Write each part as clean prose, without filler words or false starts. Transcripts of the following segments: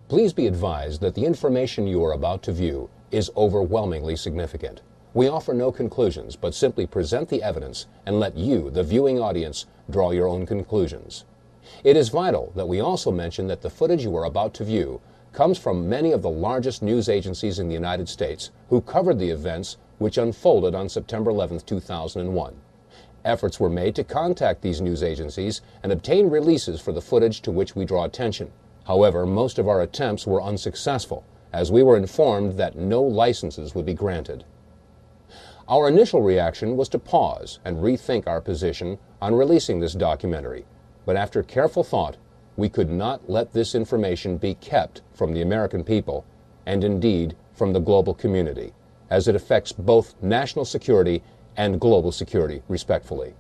Please be advised that the information you are about to view is overwhelmingly significant. We offer no conclusions, but simply present the evidence and let you, the viewing audience, draw your own conclusions. It is vital that we also mention that the footage you are about to view comes from many of the largest news agencies in the United States who covered the events which unfolded on September 11, 2001. Efforts were made to contact these news agencies and obtain releases for the footage to which we draw attention. However, most of our attempts were unsuccessful, as we were informed that no licenses would be granted. Our initial reaction was to pause and rethink our position on releasing this documentary, but after careful thought, we could not let this information be kept from the American people, and indeed from the global community, as it affects both national security and global security, respectfully.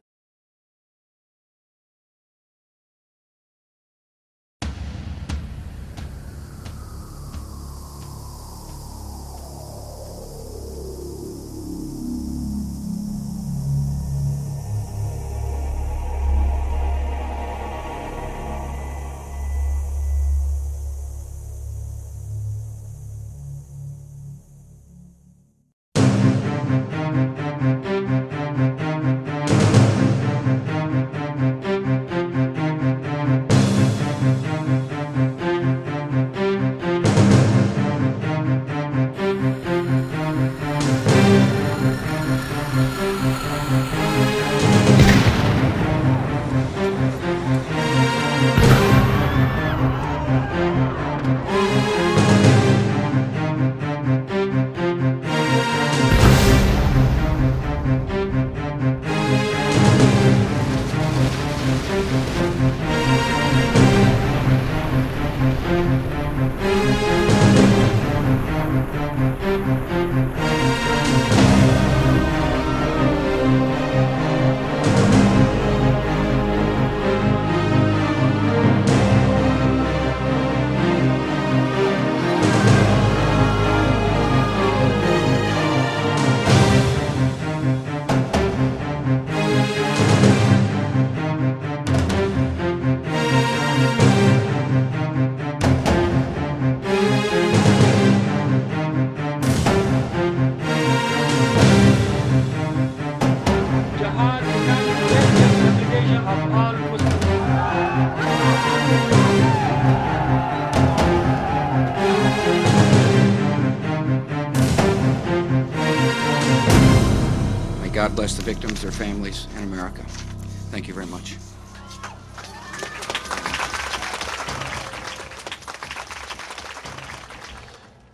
God bless the victims, their families, and America. Thank you very much.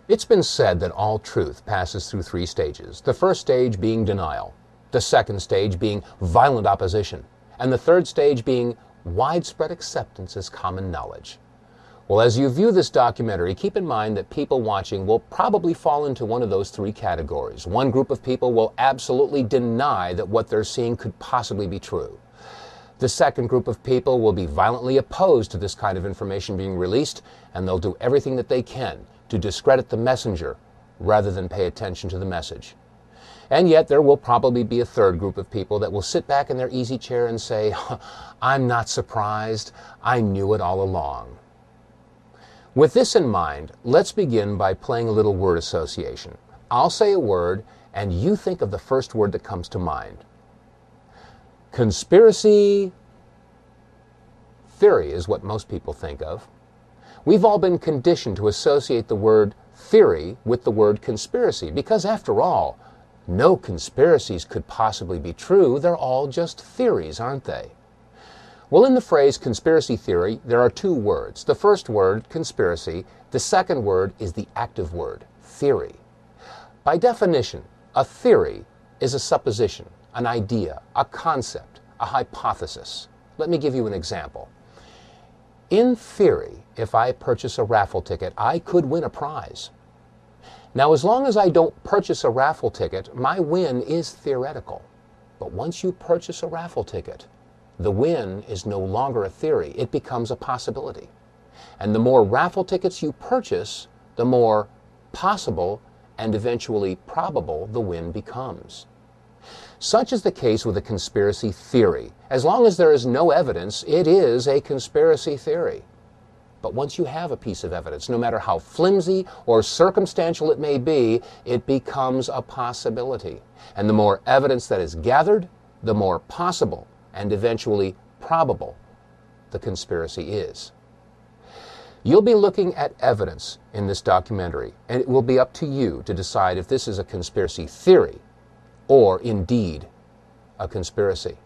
It's been said that all truth passes through three stages. The first stage being denial, the second stage being violent opposition, and the third stage being widespread acceptance as common knowledge. Well, as you view this documentary, keep in mind that people watching will probably fall into one of those three categories. One group of people will absolutely deny that what they're seeing could possibly be true. The second group of people will be violently opposed to this kind of information being released, and they'll do everything that they can to discredit the messenger rather than pay attention to the message. And yet there will probably be a third group of people that will sit back in their easy chair and say, "I'm not surprised. I knew it all along." With this in mind, let's begin by playing a little word association. I'll say a word, and you think of the first word that comes to mind. Conspiracy theory is what most people think of. We've all been conditioned to associate the word theory with the word conspiracy, because after all, no conspiracies could possibly be true. They're all just theories, aren't they? Well, in the phrase conspiracy theory, there are two words. The first word, conspiracy. The second word is the active word, theory. By definition, a theory is a supposition, an idea, a concept, a hypothesis. Let me give you an example. In theory, if I purchase a raffle ticket, I could win a prize. Now, as long as I don't purchase a raffle ticket, my win is theoretical. But once you purchase a raffle ticket, the win is no longer a theory. It becomes a possibility. And the more raffle tickets you purchase, the more possible and eventually probable the win becomes. Such is the case with a conspiracy theory. As long as there is no evidence, it is a conspiracy theory. But once you have a piece of evidence, no matter how flimsy or circumstantial it may be, it becomes a possibility. And the more evidence that is gathered, the more possible and eventually probable the conspiracy is. You'll be looking at evidence in this documentary, and it will be up to you to decide if this is a conspiracy theory or indeed a conspiracy.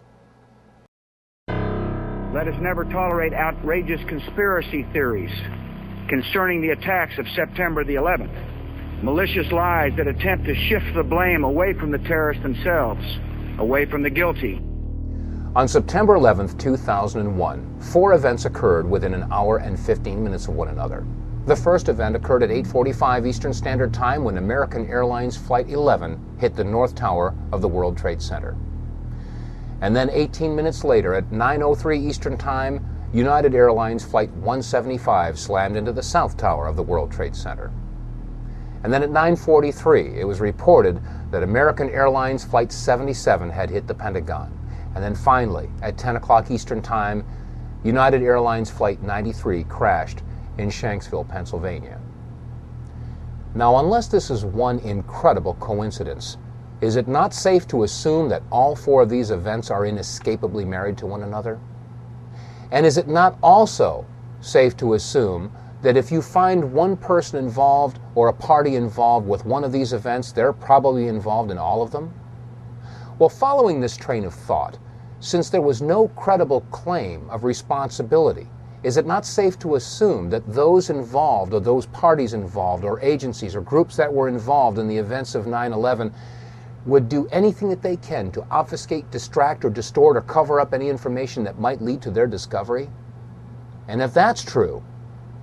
Let us never tolerate outrageous conspiracy theories concerning the attacks of September the 11th. Malicious lies that attempt to shift the blame away from the terrorists themselves, away from the guilty. On September 11th, 2001, 4 events occurred within an hour and 15 minutes of one another. The first event occurred at 8:45 Eastern Standard Time when American Airlines Flight 11 hit the North Tower of the World Trade Center. And then 18 minutes later, at 9:03 Eastern Time, United Airlines Flight 175 slammed into the South Tower of the World Trade Center. And then at 9:43, it was reported that American Airlines Flight 77 had hit the Pentagon. And then finally, at 10 o'clock Eastern Time, United Airlines Flight 93 crashed in Shanksville, Pennsylvania. Now, unless this is one incredible coincidence, is it not safe to assume that all 4 of these events are inescapably married to one another? And is it not also safe to assume that if you find one person involved or a party involved with one of these events, they're probably involved in all of them? Well, following this train of thought, since there was no credible claim of responsibility, is it not safe to assume that those involved or those parties involved or agencies or groups that were involved in the events of 9/11 would do anything that they can to obfuscate, distract, or distort or cover up any information that might lead to their discovery? And if that's true,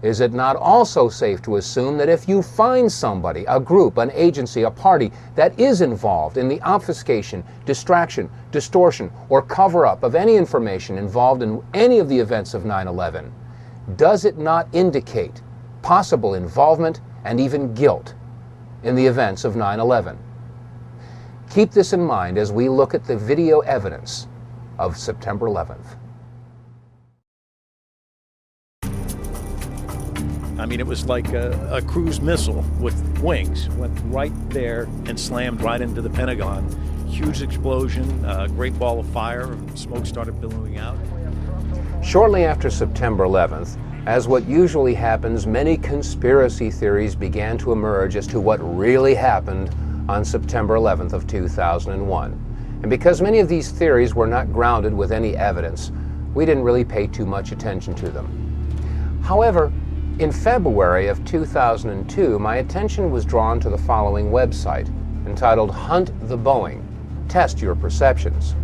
is it not also safe to assume that if you find somebody, a group, an agency, a party that is involved in the obfuscation, distraction, distortion, or cover-up of any information involved in any of the events of 9/11, does it not indicate possible involvement and even guilt in the events of 9/11? Keep this in mind as we look at the video evidence of September 11th. I mean, it was like a cruise missile with wings. Went right there and slammed right into the Pentagon. Huge explosion, great ball of fire, smoke started billowing out. Shortly after September 11th, as what usually happens, many conspiracy theories began to emerge as to what really happened on September 11th of 2001. And because many of these theories were not grounded with any evidence, we didn't really pay too much attention to them. However, in February of 2002, my attention was drawn to the following website, entitled Hunt the Boeing, Test Your Perceptions.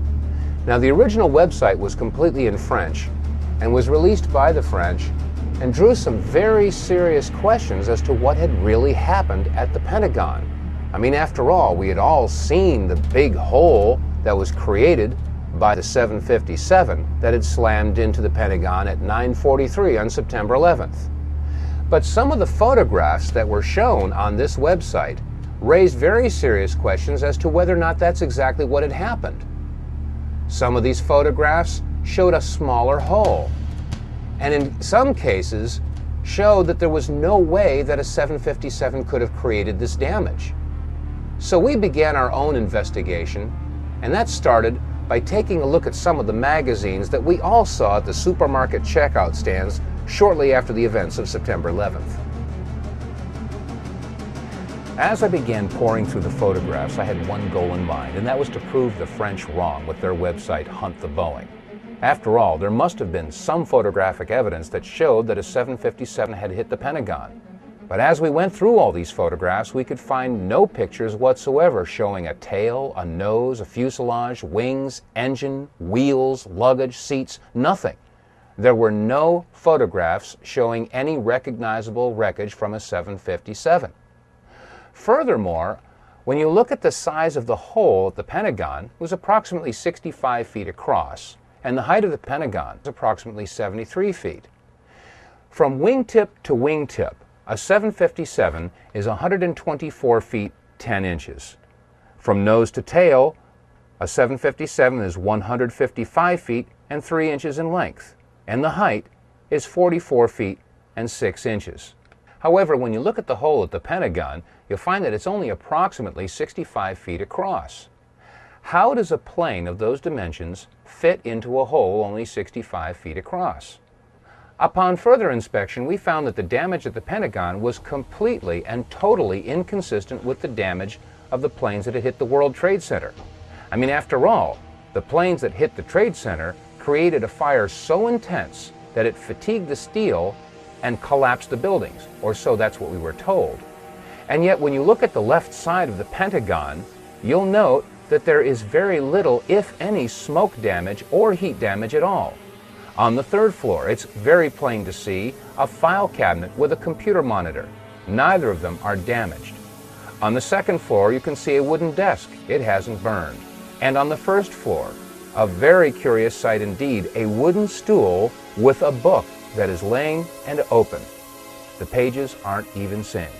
Now, the original website was completely in French and was released by the French and drew some very serious questions as to what had really happened at the Pentagon. I mean, after all, we had all seen the big hole that was created by the 757 that had slammed into the Pentagon at 9:43 on September 11th. But some of the photographs that were shown on this website raised very serious questions as to whether or not that's exactly what had happened. Some of these photographs showed a smaller hole, and in some cases showed that there was no way that a 757 could have created this damage. So we began our own investigation, and that started by taking a look at some of the magazines that we all saw at the supermarket checkout stands shortly after the events of September 11th. As I began poring through the photographs, I had one goal in mind, and that was to prove the French wrong with their website Hunt the Boeing. After all, there must have been some photographic evidence that showed that a 757 had hit the Pentagon. But as we went through all these photographs, we could find no pictures whatsoever showing a tail, a nose, a fuselage, wings, engine, wheels, luggage, seats, nothing. There were no photographs showing any recognizable wreckage from a 757. Furthermore, when you look at the size of the hole at the Pentagon, it was approximately 65 feet across, and the height of the Pentagon is approximately 73 feet. From wingtip to wingtip, a 757 is 124 feet 10 inches. From nose to tail, a 757 is 155 feet and 3 inches in length, and the height is 44 feet and 6 inches. However, when you look at the hole at the Pentagon, you'll find that it's only approximately 65 feet across. How does a plane of those dimensions fit into a hole only 65 feet across? Upon further inspection, we found that the damage at the Pentagon was completely and totally inconsistent with the damage of the planes that had hit the World Trade Center. I mean, after all, the planes that hit the Trade Center created a fire so intense that it fatigued the steel and collapsed the buildings, or so that's what we were told. And yet, when you look at the left side of the Pentagon, you'll note that there is very little, if any, smoke damage or heat damage at all. On the 3rd floor, it's very plain to see a file cabinet with a computer monitor. Neither of them are damaged. On the 2nd floor, you can see a wooden desk. It hasn't burned. And on the 1st floor, a very curious sight indeed, a wooden stool with a book that is laying and open. The pages aren't even singed.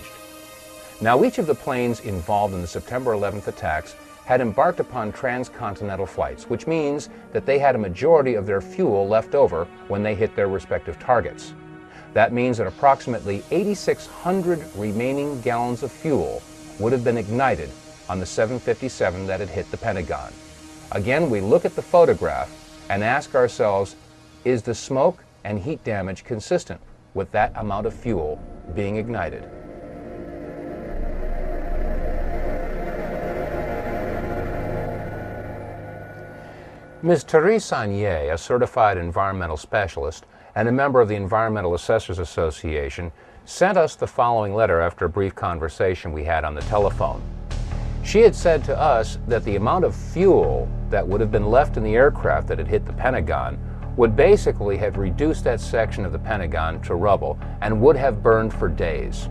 Now, each of the planes involved in the September 11th attacks had embarked upon transcontinental flights, which means that they had a majority of their fuel left over when they hit their respective targets. That means that approximately 8,600 remaining gallons of fuel would have been ignited on the 757 that had hit the Pentagon. Again, we look at the photograph and ask ourselves, is the smoke and heat damage consistent with that amount of fuel being ignited? Ms. Therese Sagnier, a certified environmental specialist and a member of the Environmental Assessors Association, sent us the following letter after a brief conversation we had on the telephone. She had said to us that the amount of fuel that would have been left in the aircraft that had hit the Pentagon would basically have reduced that section of the Pentagon to rubble and would have burned for days.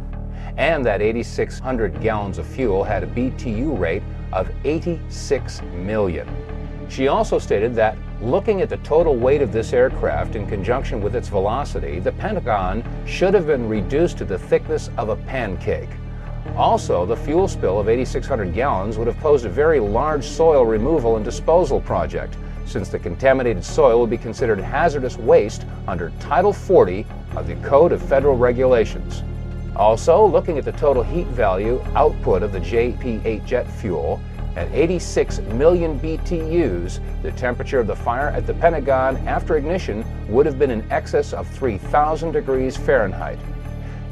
And that 8,600 gallons of fuel had a BTU rate of 86 million. She also stated that, looking at the total weight of this aircraft in conjunction with its velocity, the Pentagon should have been reduced to the thickness of a pancake. Also, the fuel spill of 8,600 gallons would have posed a very large soil removal and disposal project, since the contaminated soil would be considered hazardous waste under Title 40 of the Code of Federal Regulations. Also, looking at the total heat value output of the JP-8 jet fuel, at 86 million BTUs, the temperature of the fire at the Pentagon after ignition would have been in excess of 3,000 degrees Fahrenheit.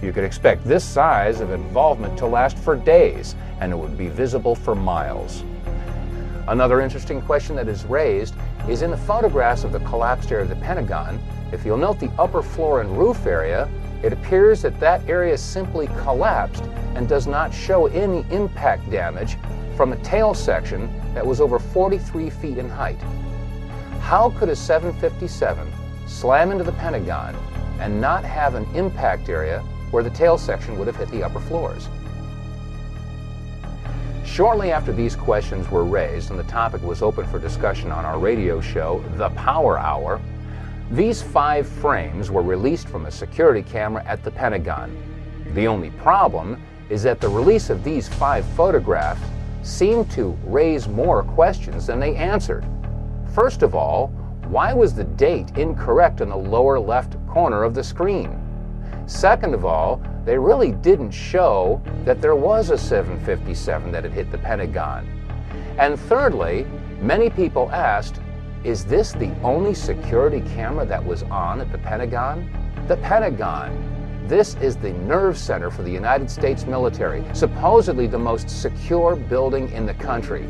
You could expect this size of involvement to last for days, and it would be visible for miles. Another interesting question that is raised is in the photographs of the collapsed area of the Pentagon. If you'll note the upper floor and roof area, it appears that that area simply collapsed and does not show any impact damage from a tail section that was over 43 feet in height. How could a 757 slam into the Pentagon and not have an impact area where the tail section would have hit the upper floors? Shortly after these questions were raised and the topic was open for discussion on our radio show, The Power Hour, these 5 frames were released from a security camera at the Pentagon. The only problem is that the release of these 5 photographs seemed to raise more questions than they answered. First of all, why was the date incorrect in the lower left corner of the screen? Second of all, they really didn't show that there was a 757 that had hit the Pentagon. And thirdly, many people asked, is this the only security camera that was on at the Pentagon? The Pentagon. This is the nerve center for the United States military, supposedly the most secure building in the country.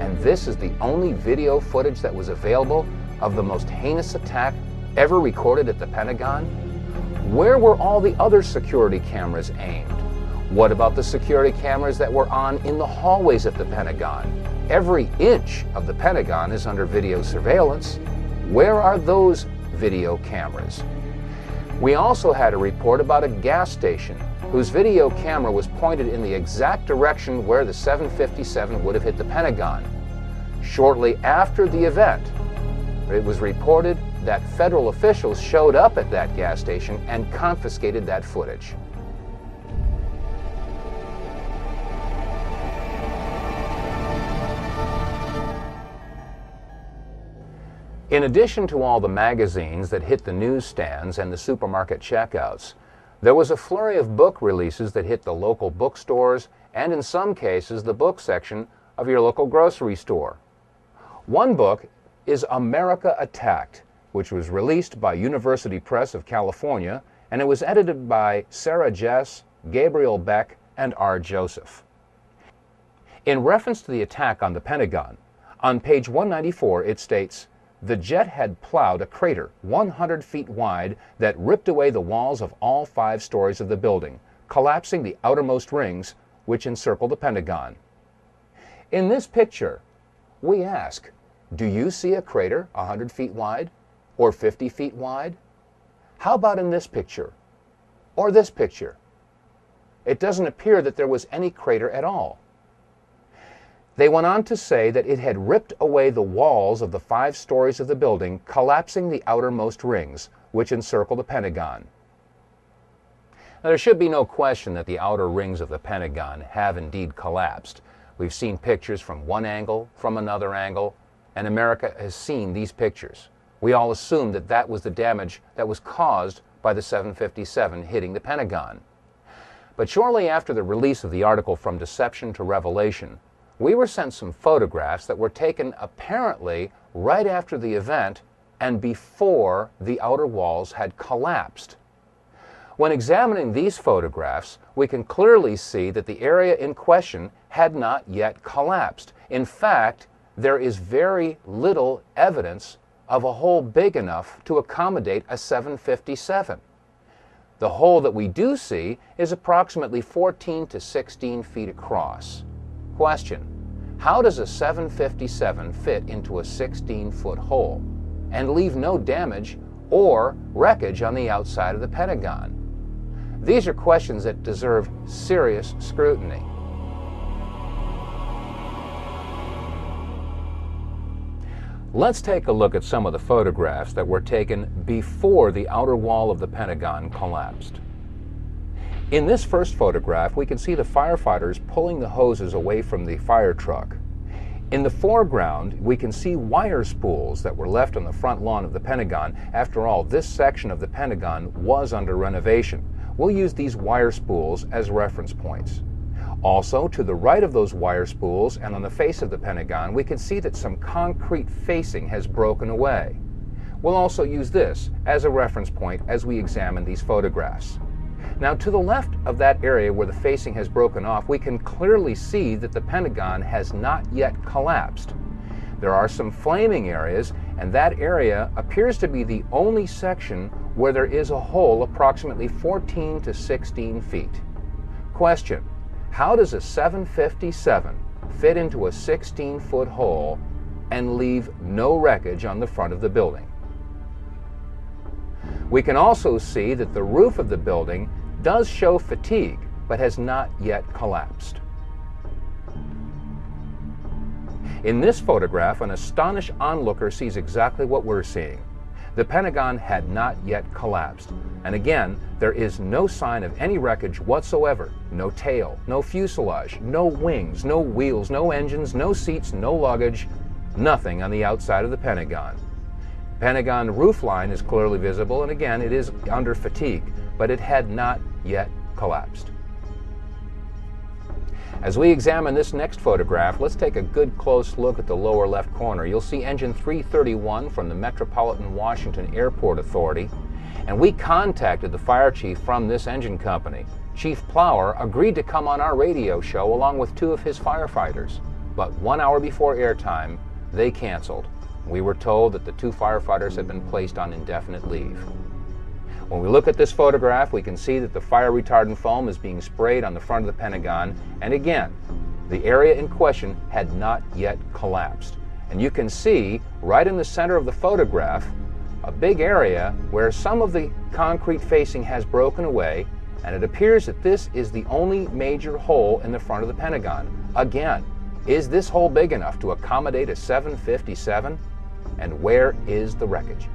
And this is the only video footage that was available of the most heinous attack ever recorded at the Pentagon? Where were all the other security cameras aimed? What about the security cameras that were on in the hallways at the Pentagon? Every inch of the Pentagon is under video surveillance. Where are those video cameras? We also had a report about a gas station whose video camera was pointed in the exact direction where the 757 would have hit the Pentagon. Shortly after the event, it was reported that federal officials showed up at that gas station and confiscated that footage. In addition to all the magazines that hit the newsstands and the supermarket checkouts, There was a flurry of book releases that hit the local bookstores and in some cases the book section of your local grocery store. One book is America Attacked, which was released by University Press of California, and it was edited by Sarah Jess, Gabriel Beck, and R. Joseph. In reference to the attack on the Pentagon, on page 194 it states, "The jet had plowed a crater 100 feet wide that ripped away the walls of all 5 stories of the building, collapsing the outermost rings which encircle the Pentagon." In this picture, we ask, do you see a crater 100 feet wide or 50 feet wide? How about in this picture or this picture? It doesn't appear that there was any crater at all. They went on to say that it had ripped away the walls of the 5 stories of the building, collapsing the outermost rings, which encircle the Pentagon. Now, there should be no question that the outer rings of the Pentagon have indeed collapsed. We've seen pictures from one angle, from another angle, and America has seen these pictures. We all assumed that that was the damage that was caused by the 757 hitting the Pentagon. But shortly after the release of the article From Deception to Revelation, we were sent some photographs that were taken apparently right after the event and before the outer walls had collapsed. When examining these photographs, we can clearly see that the area in question had not yet collapsed. In fact, there is very little evidence of a hole big enough to accommodate a 757. The hole that we do see is approximately 14 to 16 feet across. Question: how does a 757 fit into a 16-foot hole and leave no damage or wreckage on the outside of the Pentagon? These are questions that deserve serious scrutiny. Let's take a look at some of the photographs that were taken before the outer wall of the Pentagon collapsed. In this first photograph, we can see the firefighters pulling the hoses away from the fire truck. In the foreground, we can see wire spools that were left on the front lawn of the Pentagon. After all, this section of the Pentagon was under renovation. We'll use these wire spools as reference points. Also, to the right of those wire spools and on the face of the Pentagon, we can see that some concrete facing has broken away. We'll also use this as a reference point as we examine these photographs. Now, to the left of that area where the facing has broken off, we can clearly see that the Pentagon has not yet collapsed. There are some flaming areas, and that area appears to be the only section where there is a hole approximately 14 to 16 feet. Question: how does a 757 fit into a 16-foot hole and leave no wreckage on the front of the building? We can also see that the roof of the building does show fatigue, but has not yet collapsed. In this photograph, an astonished onlooker sees exactly what we're seeing. The Pentagon had not yet collapsed. And again, there is no sign of any wreckage whatsoever. No tail, no fuselage, no wings, no wheels, no engines, no seats, no luggage, nothing on the outside of the Pentagon. Pentagon roofline is clearly visible, and again, it is under fatigue, but it had not yet collapsed. As we examine this next photograph, let's take a good close look at the lower left corner. You'll see engine 331 from the Metropolitan Washington Airport Authority, and we contacted the fire chief from this engine company. Chief Plower agreed to come on our radio show along with 2 of his firefighters, but 1 hour before airtime, they canceled. We were told that the 2 firefighters had been placed on indefinite leave. When we look at this photograph, we can see that the fire retardant foam is being sprayed on the front of the Pentagon, and again, the area in question had not yet collapsed. And you can see right in the center of the photograph a big area where some of the concrete facing has broken away, and it appears that this is the only major hole in the front of the Pentagon. Again, is this hole big enough to accommodate a 757? And where is the wreckage?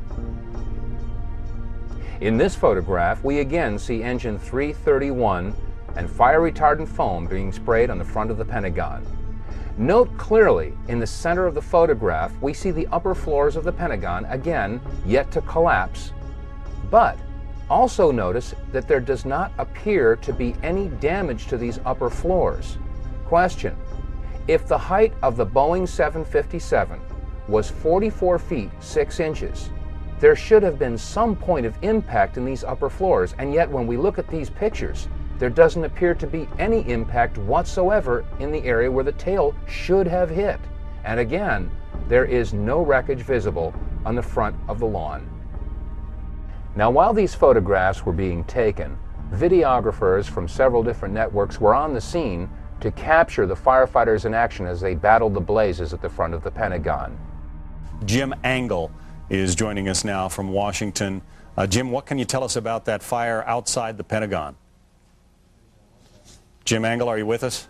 In this photograph, we again see engine 331 and fire retardant foam being sprayed on the front of the Pentagon. Note clearly in the center of the photograph, we see the upper floors of the Pentagon, again, yet to collapse, but Also notice that there does not appear to be any damage to these upper floors. Question: if the height of the Boeing 757 was 44 feet 6 inches, there should have been some point of impact in these upper floors, and yet when we look at these pictures, there doesn't appear to be any impact whatsoever in the area where the tail should have hit. And again, there is no wreckage visible on the front of the lawn. Now, while these photographs were being taken, videographers from several different networks were on the scene to capture the firefighters in action as they battled the blazes at the front of the Pentagon. Jim Angle is joining us now from Washington. Jim, what can you tell us about that fire outside the Pentagon? Jim Angle, are you with us?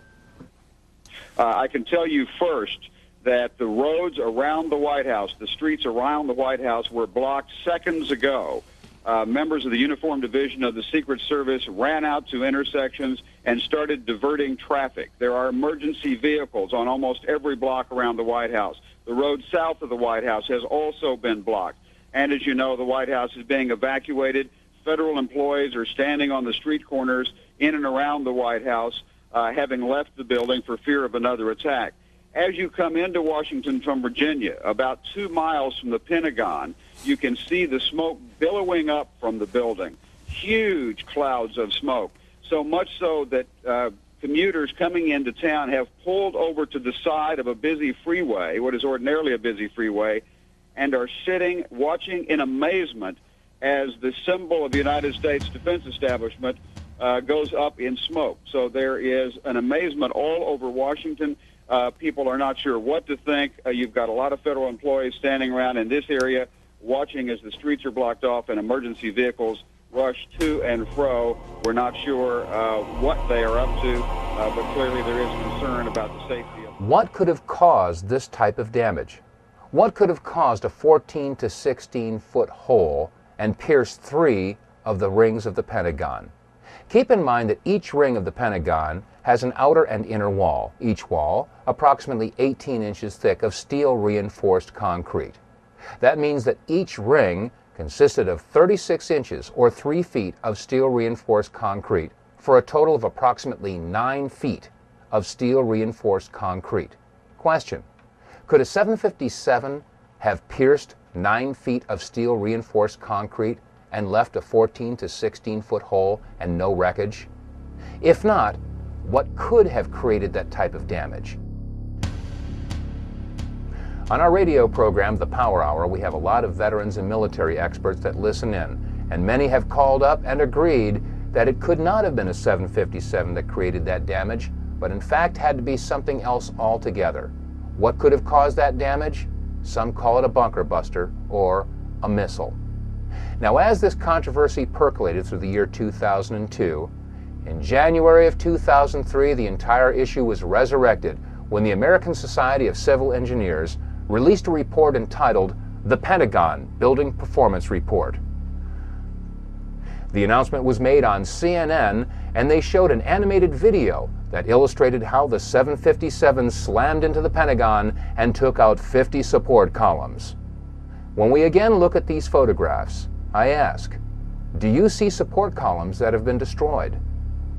I can tell you first that the roads around the White House, the streets around the White House, were blocked seconds ago. Members of the Uniform Division of the Secret Service ran out to intersections and started diverting traffic. There are emergency vehicles on almost every block around the White House. The road south of the White House has also been blocked. And as you know, the White House is being evacuated. Federal employees are standing on the street corners in and around the White House, having left the building for fear of another attack. As you come into Washington from Virginia, about 2 miles from the Pentagon, you can see the smoke billowing up from the building. Huge clouds of smoke. So much so that commuters coming into town have pulled over to the side of a busy freeway, what is ordinarily a busy freeway, and are sitting, watching in amazement as the symbol of the United States Defense Establishment goes up in smoke. So there is an amazement all over Washington. People are not sure what to think. You've got a lot of federal employees standing around in this area watching as the streets are blocked off and emergency vehicles rush to and fro. We're not sure what they are up to, but clearly there is concern about the safety of them. What could have caused this type of damage? What could have caused a 14 to 16 foot hole and pierced 3 of the rings of the Pentagon? Keep in mind that each ring of the Pentagon has an outer and inner wall, each wall approximately 18 inches thick of steel reinforced concrete. That means that each ring consisted of 36 inches or 3 feet of steel reinforced concrete for a total of approximately 9 feet of steel reinforced concrete. Question: could a 757 have pierced 9 feet of steel reinforced concrete and left a 14 to 16 foot hole and no wreckage? If not, what could have created that type of damage? On our radio program, The Power Hour, we have a lot of veterans and military experts that listen in, and many have called up and agreed that it could not have been a 757 that created that damage, but in fact had to be something else altogether. What could have caused that damage? Some call it a bunker buster or a missile. Now, as this controversy percolated through the year 2002, in January of 2003, the entire issue was resurrected when the American Society of Civil Engineers released a report entitled The Pentagon Building Performance Report. The announcement was made on CNN, and they showed an animated video that illustrated how the 757 slammed into the Pentagon and took out 50 support columns. When we again look at these photographs, I ask, do you see support columns that have been destroyed?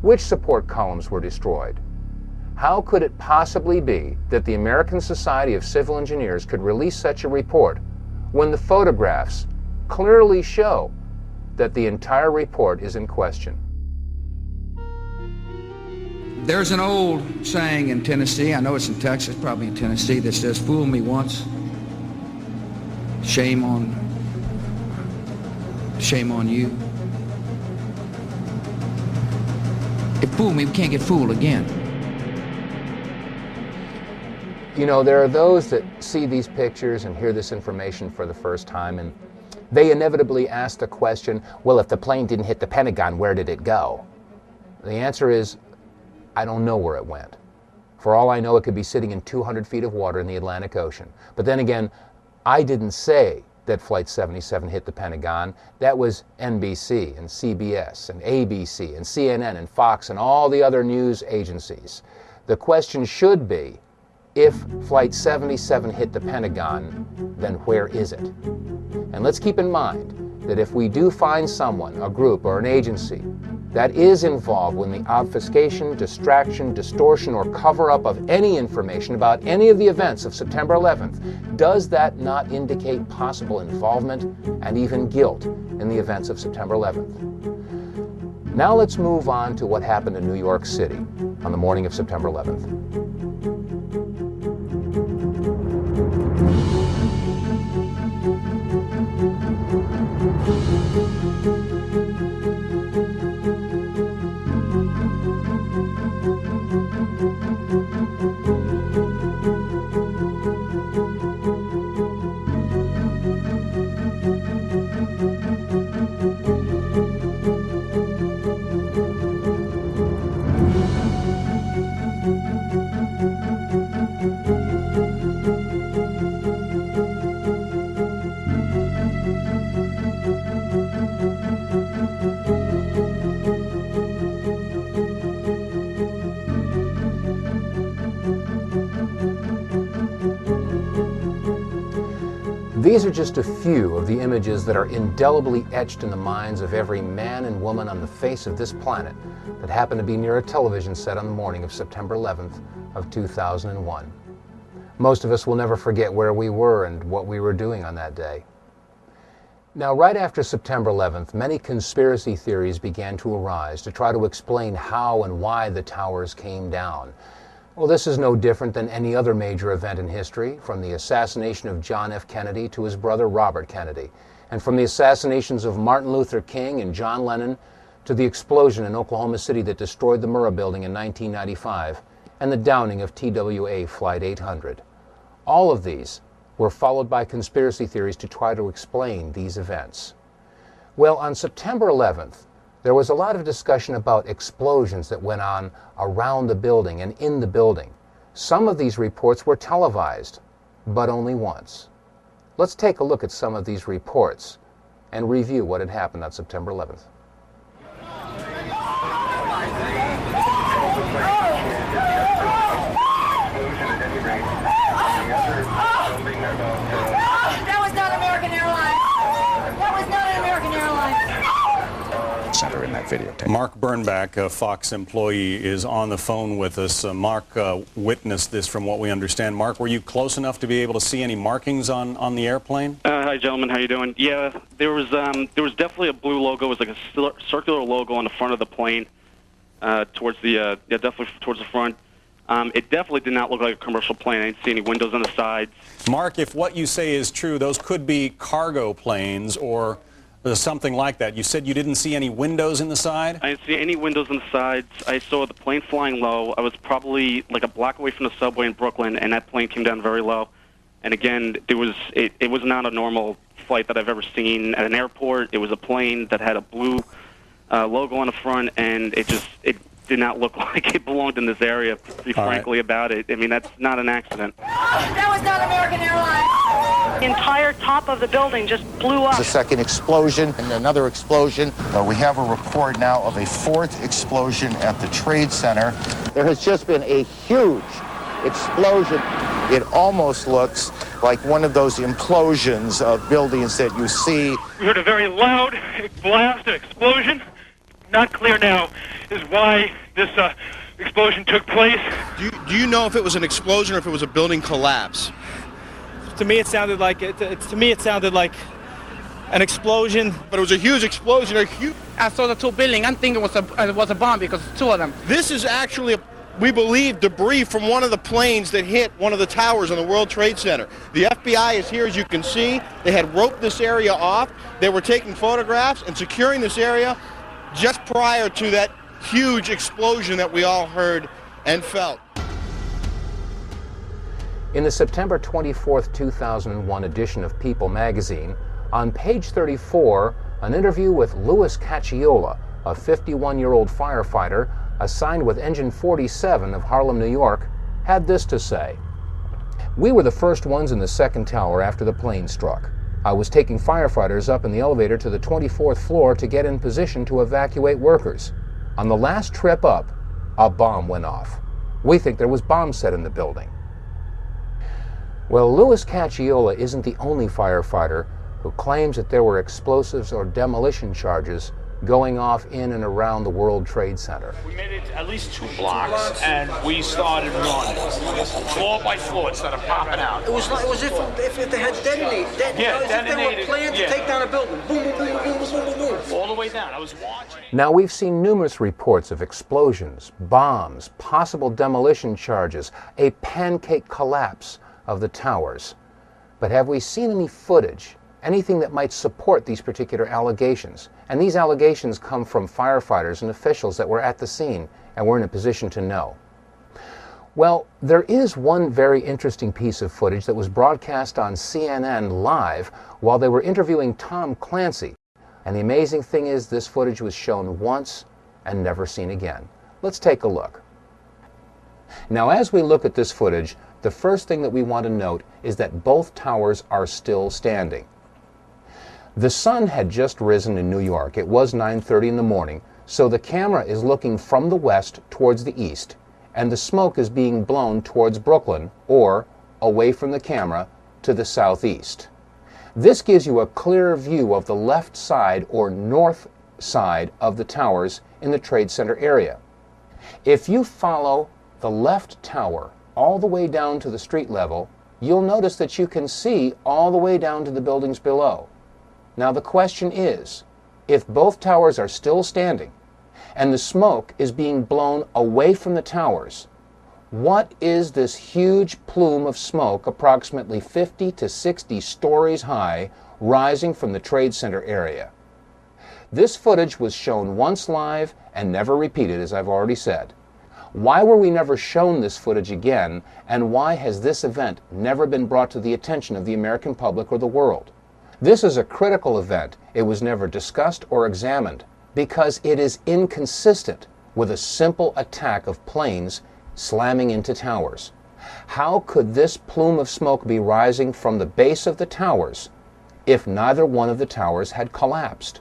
Which support columns were destroyed? How could it possibly be that the American Society of Civil Engineers could release such a report when the photographs clearly show that the entire report is in question? There's an old saying in Tennessee, I know it's in Texas, probably in Tennessee, that says, "Fool me once, shame on you." If fool me, we can't get fooled again. You know, there are those that see these pictures and hear this information for the first time, and they inevitably ask the question, well, if the plane didn't hit the Pentagon, where did it go? The answer is, I don't know where it went. For all I know, it could be sitting in 200 feet of water in the Atlantic Ocean. But then again, I didn't say that Flight 77 hit the Pentagon. That was NBC and CBS and ABC and CNN and Fox and all the other news agencies. The question should be, if Flight 77 hit the Pentagon, then where is it? And let's keep in mind, that if we do find someone, a group, or an agency that is involved in the obfuscation, distraction, distortion, or cover-up of any information about any of the events of September 11th, does that not indicate possible involvement and even guilt in the events of September 11th? Now let's move on to what happened in New York City on the morning of September 11th. These are just a few of the images that are indelibly etched in the minds of every man and woman on the face of this planet that happened to be near a television set on the morning of September 11th of 2001. Most of us will never forget where we were and what we were doing on that day. Now, right after September 11th, many conspiracy theories began to arise to try to explain how and why the towers came down. Well, this is no different than any other major event in history, from the assassination of John F. Kennedy to his brother Robert Kennedy, and from the assassinations of Martin Luther King and John Lennon to the explosion in Oklahoma City that destroyed the Murrah Building in 1995 and the downing of TWA Flight 800. All of these were followed by conspiracy theories to try to explain these events. Well, on September 11th, there was a lot of discussion about explosions that went on around the building and in the building. Some of these reports were televised, but only once. Let's take a look at some of these reports and review what had happened on September 11th. That was not American Airlines. That was not an American Airlines. Center in that videotape. Mark Bernbach, a Fox employee, is on the phone with us. Mark witnessed this from what we understand. Mark, were you close enough to be able to see any markings on the airplane? Hi, gentlemen. How you doing? Yeah, there was definitely a blue logo. It was like a circular logo on the front of the plane, definitely towards the front. It definitely did not look like a commercial plane. I didn't see any windows on the sides. Mark, if what you say is true, those could be cargo planes or something like that. You said you didn't see any windows in the side? I didn't see any windows on the sides. I saw the plane flying low. I was probably like a block away from the subway in Brooklyn, and that plane came down very low. And again, it was not a normal flight that I've ever seen at an airport. It was a plane that had a blue logo on the front, and it did not look like it belonged in this area, to be frankly about it. I mean, that's not an accident. That was not American Airlines. The entire top of the building just blew up. The second explosion and another explosion. We have a report now of a fourth explosion at the Trade Center. There has just been a huge explosion. It almost looks like one of those implosions of buildings that you see. We heard a very loud blast, an explosion. Not clear now is why this explosion took place. Do you know if it was an explosion or if it was a building collapse? To me, it sounded like an explosion. But it was a huge explosion. I saw the two buildings. I'm thinking it was a bomb because it's two of them. This is actually, we believe, debris from one of the planes that hit one of the towers on the World Trade Center. The FBI is here, as you can see. They had roped this area off. They were taking photographs and securing this area just prior to that huge explosion that we all heard and felt. In the September 24th, 2001 edition of People magazine, on page 34, an interview with Louis Cacciola, a 51-year-old firefighter assigned with Engine 47 of Harlem, New York, had this to say. "We were the first ones in the second tower after the plane struck. I was taking firefighters up in the elevator to the 24th floor to get in position to evacuate workers. On the last trip up, a bomb went off. We think there was bombs set in the building." Well, Louis Cacciola isn't the only firefighter who claims that there were explosives or demolition charges going off in and around the World Trade Center. We made it at least 2 blocks, and we started running, floor by floor, instead of popping out. It was if they had detonated. If they were planned to take down a building. Boom, boom, boom, boom, boom, boom, boom, boom. All the way down. I was watching. Now, we've seen numerous reports of explosions, bombs, possible demolition charges, a pancake collapse of the towers. But have we seen any footage, anything that might support these particular allegations? And these allegations come from firefighters and officials that were at the scene and were in a position to know. Well, there is one very interesting piece of footage that was broadcast on CNN live while they were interviewing Tom Clancy. And the amazing thing is, this footage was shown once and never seen again. Let's take a look. Now, as we look at this footage, the first thing that we want to note is that both towers are still standing. The sun had just risen in New York. It was 9:30 in the morning, so the camera is looking from the west towards the east, and the smoke is being blown towards Brooklyn, or away from the camera to the southeast. This gives you a clear view of the left side or north side of the towers in the Trade Center area. If you follow the left tower all the way down to the street level, you'll notice that you can see all the way down to the buildings below. Now the question is, if both towers are still standing and the smoke is being blown away from the towers, what is this huge plume of smoke approximately 50 to 60 stories high rising from the Trade Center area? This footage was shown once live and never repeated, as I've already said. Why were we never shown this footage again, and why has this event never been brought to the attention of the American public or the world? This is a critical event. It was never discussed or examined because it is inconsistent with a simple attack of planes slamming into towers. How could this plume of smoke be rising from the base of the towers if neither one of the towers had collapsed?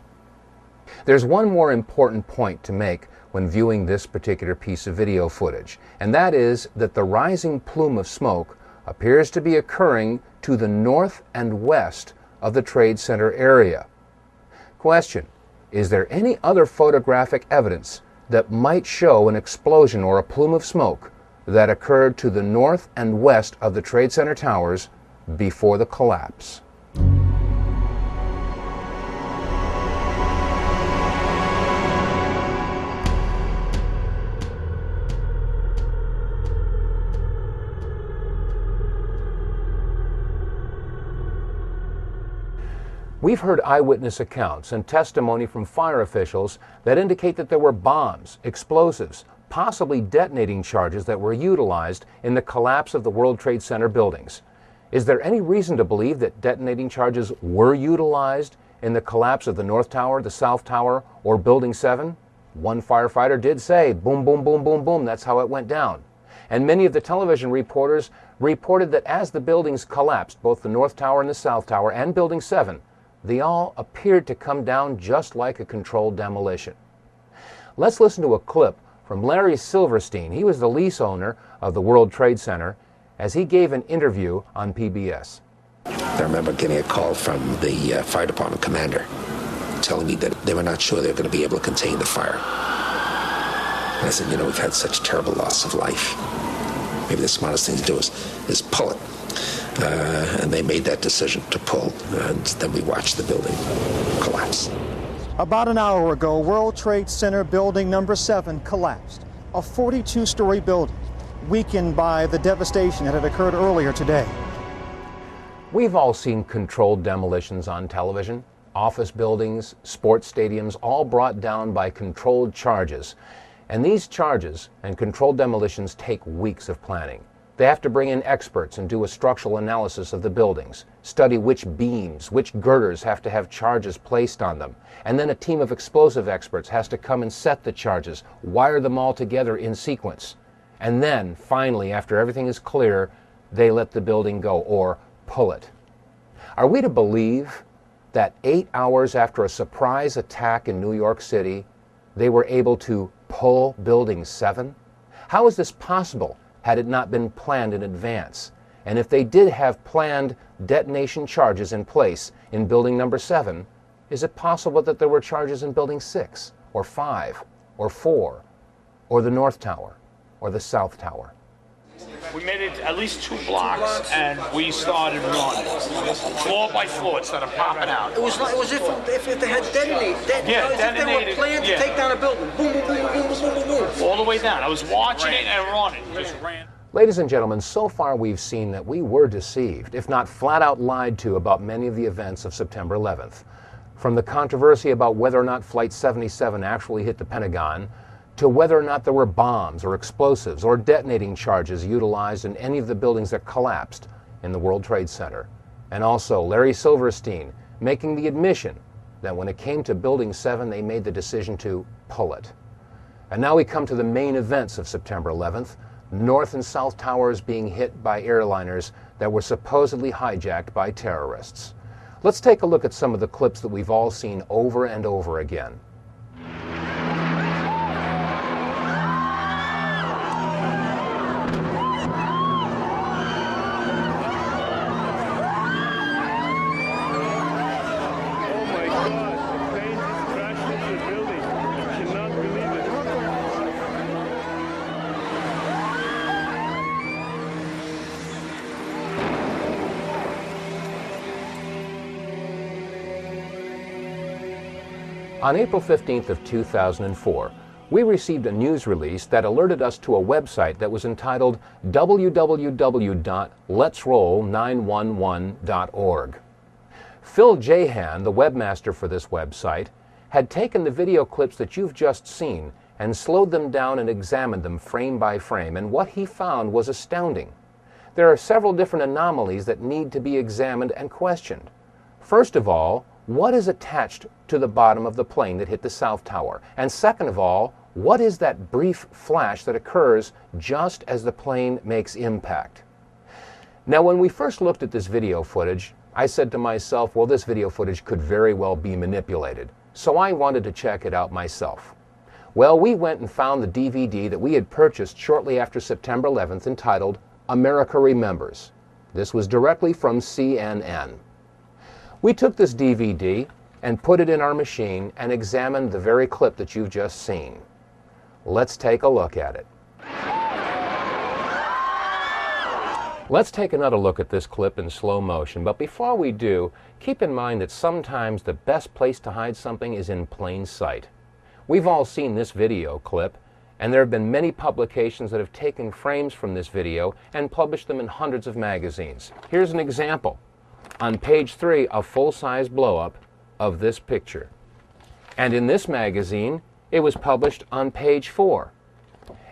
There's one more important point to make when viewing this particular piece of video footage, and that is that the rising plume of smoke appears to be occurring to the north and west of the Trade Center area. Question: is there any other photographic evidence that might show an explosion or a plume of smoke that occurred to the north and west of the Trade Center towers before the collapse? We've heard eyewitness accounts and testimony from fire officials that indicate that there were bombs, explosives, possibly detonating charges that were utilized in the collapse of the World Trade Center buildings. Is there any reason to believe that detonating charges were utilized in the collapse of the North Tower, the South Tower, or Building 7? One firefighter did say, boom, boom, boom, boom, boom, that's how it went down. And many of the television reporters reported that as the buildings collapsed, both the North Tower and the South Tower and Building 7, they all appeared to come down just like a controlled demolition. Let's listen to a clip from Larry Silverstein. He was the lease owner of the World Trade Center as he gave an interview on PBS. I remember getting a call from the fire department commander telling me that they were not sure they were going to be able to contain the fire. And I said, we've had such terrible loss of life. Maybe the smartest thing to do is pull it. And they made that decision to pull, and then we watched the building collapse. About an hour ago, World Trade Center building number 7 collapsed, a 42-story building, weakened by the devastation that had occurred earlier today. We've all seen controlled demolitions on television. Office buildings, sports stadiums, all brought down by controlled charges. And these charges and controlled demolitions take weeks of planning. They have to bring in experts and do a structural analysis of the buildings, study which beams, which girders have to have charges placed on them. And then a team of explosive experts has to come and set the charges, wire them all together in sequence. And then, finally, after everything is clear, they let the building go, or pull it. Are we to believe that 8 hours after a surprise attack in New York City, they were able to pull Building 7? How is this possible had it not been planned in advance? And if they did have planned detonation charges in place in building number 7, is it possible that there were charges in building 6, or 5, or 4, or the North Tower, or the South Tower? We made it at least 2 blocks, and we started running. Floor by floor, it started popping out. It was if they had detonated. Yeah, if they were planned to take down a building. Boom, boom, boom, boom, boom, boom, boom. All the way down. I was watching it and running. Just ran. Ladies and gentlemen, so far we've seen that we were deceived, if not flat out lied to, about many of the events of September 11th. From the controversy about whether or not Flight 77 actually hit the Pentagon, to whether or not there were bombs or explosives or detonating charges utilized in any of the buildings that collapsed in the World Trade Center. And also Larry Silverstein making the admission that when it came to Building 7, they made the decision to pull it. And now we come to the main events of September 11th, North and South Towers being hit by airliners that were supposedly hijacked by terrorists. Let's take a look at some of the clips that we've all seen over and over again. On April 15th of 2004, we received a news release that alerted us to a website that was entitled www.letsroll911.org. Phil Jahan, the webmaster for this website, had taken the video clips that you've just seen and slowed them down and examined them frame by frame, and what he found was astounding. There are several different anomalies that need to be examined and questioned. First of all, what is attached to the bottom of the plane that hit the South Tower? And second of all, what is that brief flash that occurs just as the plane makes impact? Now, when we first looked at this video footage, I said to myself, well, this video footage could very well be manipulated. So I wanted to check it out myself. Well, we went and found the DVD that we had purchased shortly after September 11th entitled America Remembers. This was directly from CNN. We took this DVD and put it in our machine and examined the very clip that you've just seen. Let's take a look at it. Let's take another look at this clip in slow motion, but before we do, keep in mind that sometimes the best place to hide something is in plain sight. We've all seen this video clip, and there have been many publications that have taken frames from this video and published them in hundreds of magazines. Here's an example. On page 3, a full-size blow-up of this picture. And in this magazine, it was published on page 4.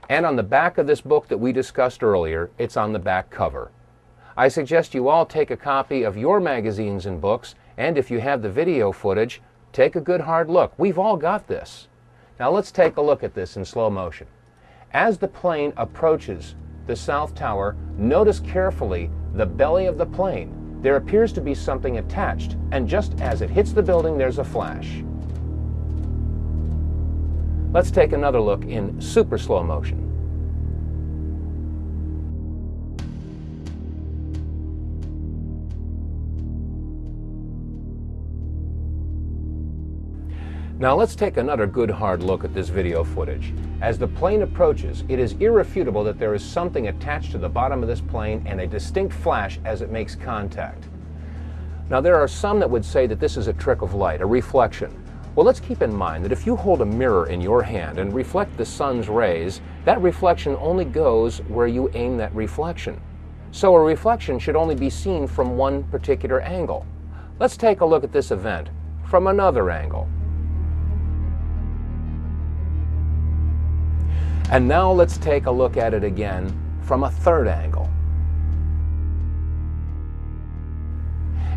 And on the back of this book that we discussed earlier, it's on the back cover. I suggest you all take a copy of your magazines and books, and if you have the video footage, take a good hard look. We've all got this. Now let's take a look at this in slow motion. As the plane approaches the South Tower, notice carefully the belly of the plane. There appears to be something attached, and just as it hits the building, there's a flash. Let's take another look in super slow motion. Now let's take another good hard look at this video footage. As the plane approaches, it is irrefutable that there is something attached to the bottom of this plane and a distinct flash as it makes contact. Now there are some that would say that this is a trick of light, a reflection. Well, let's keep in mind that if you hold a mirror in your hand and reflect the sun's rays, that reflection only goes where you aim that reflection. So a reflection should only be seen from one particular angle. Let's take a look at this event from another angle. And now let's take a look at it again from a third angle.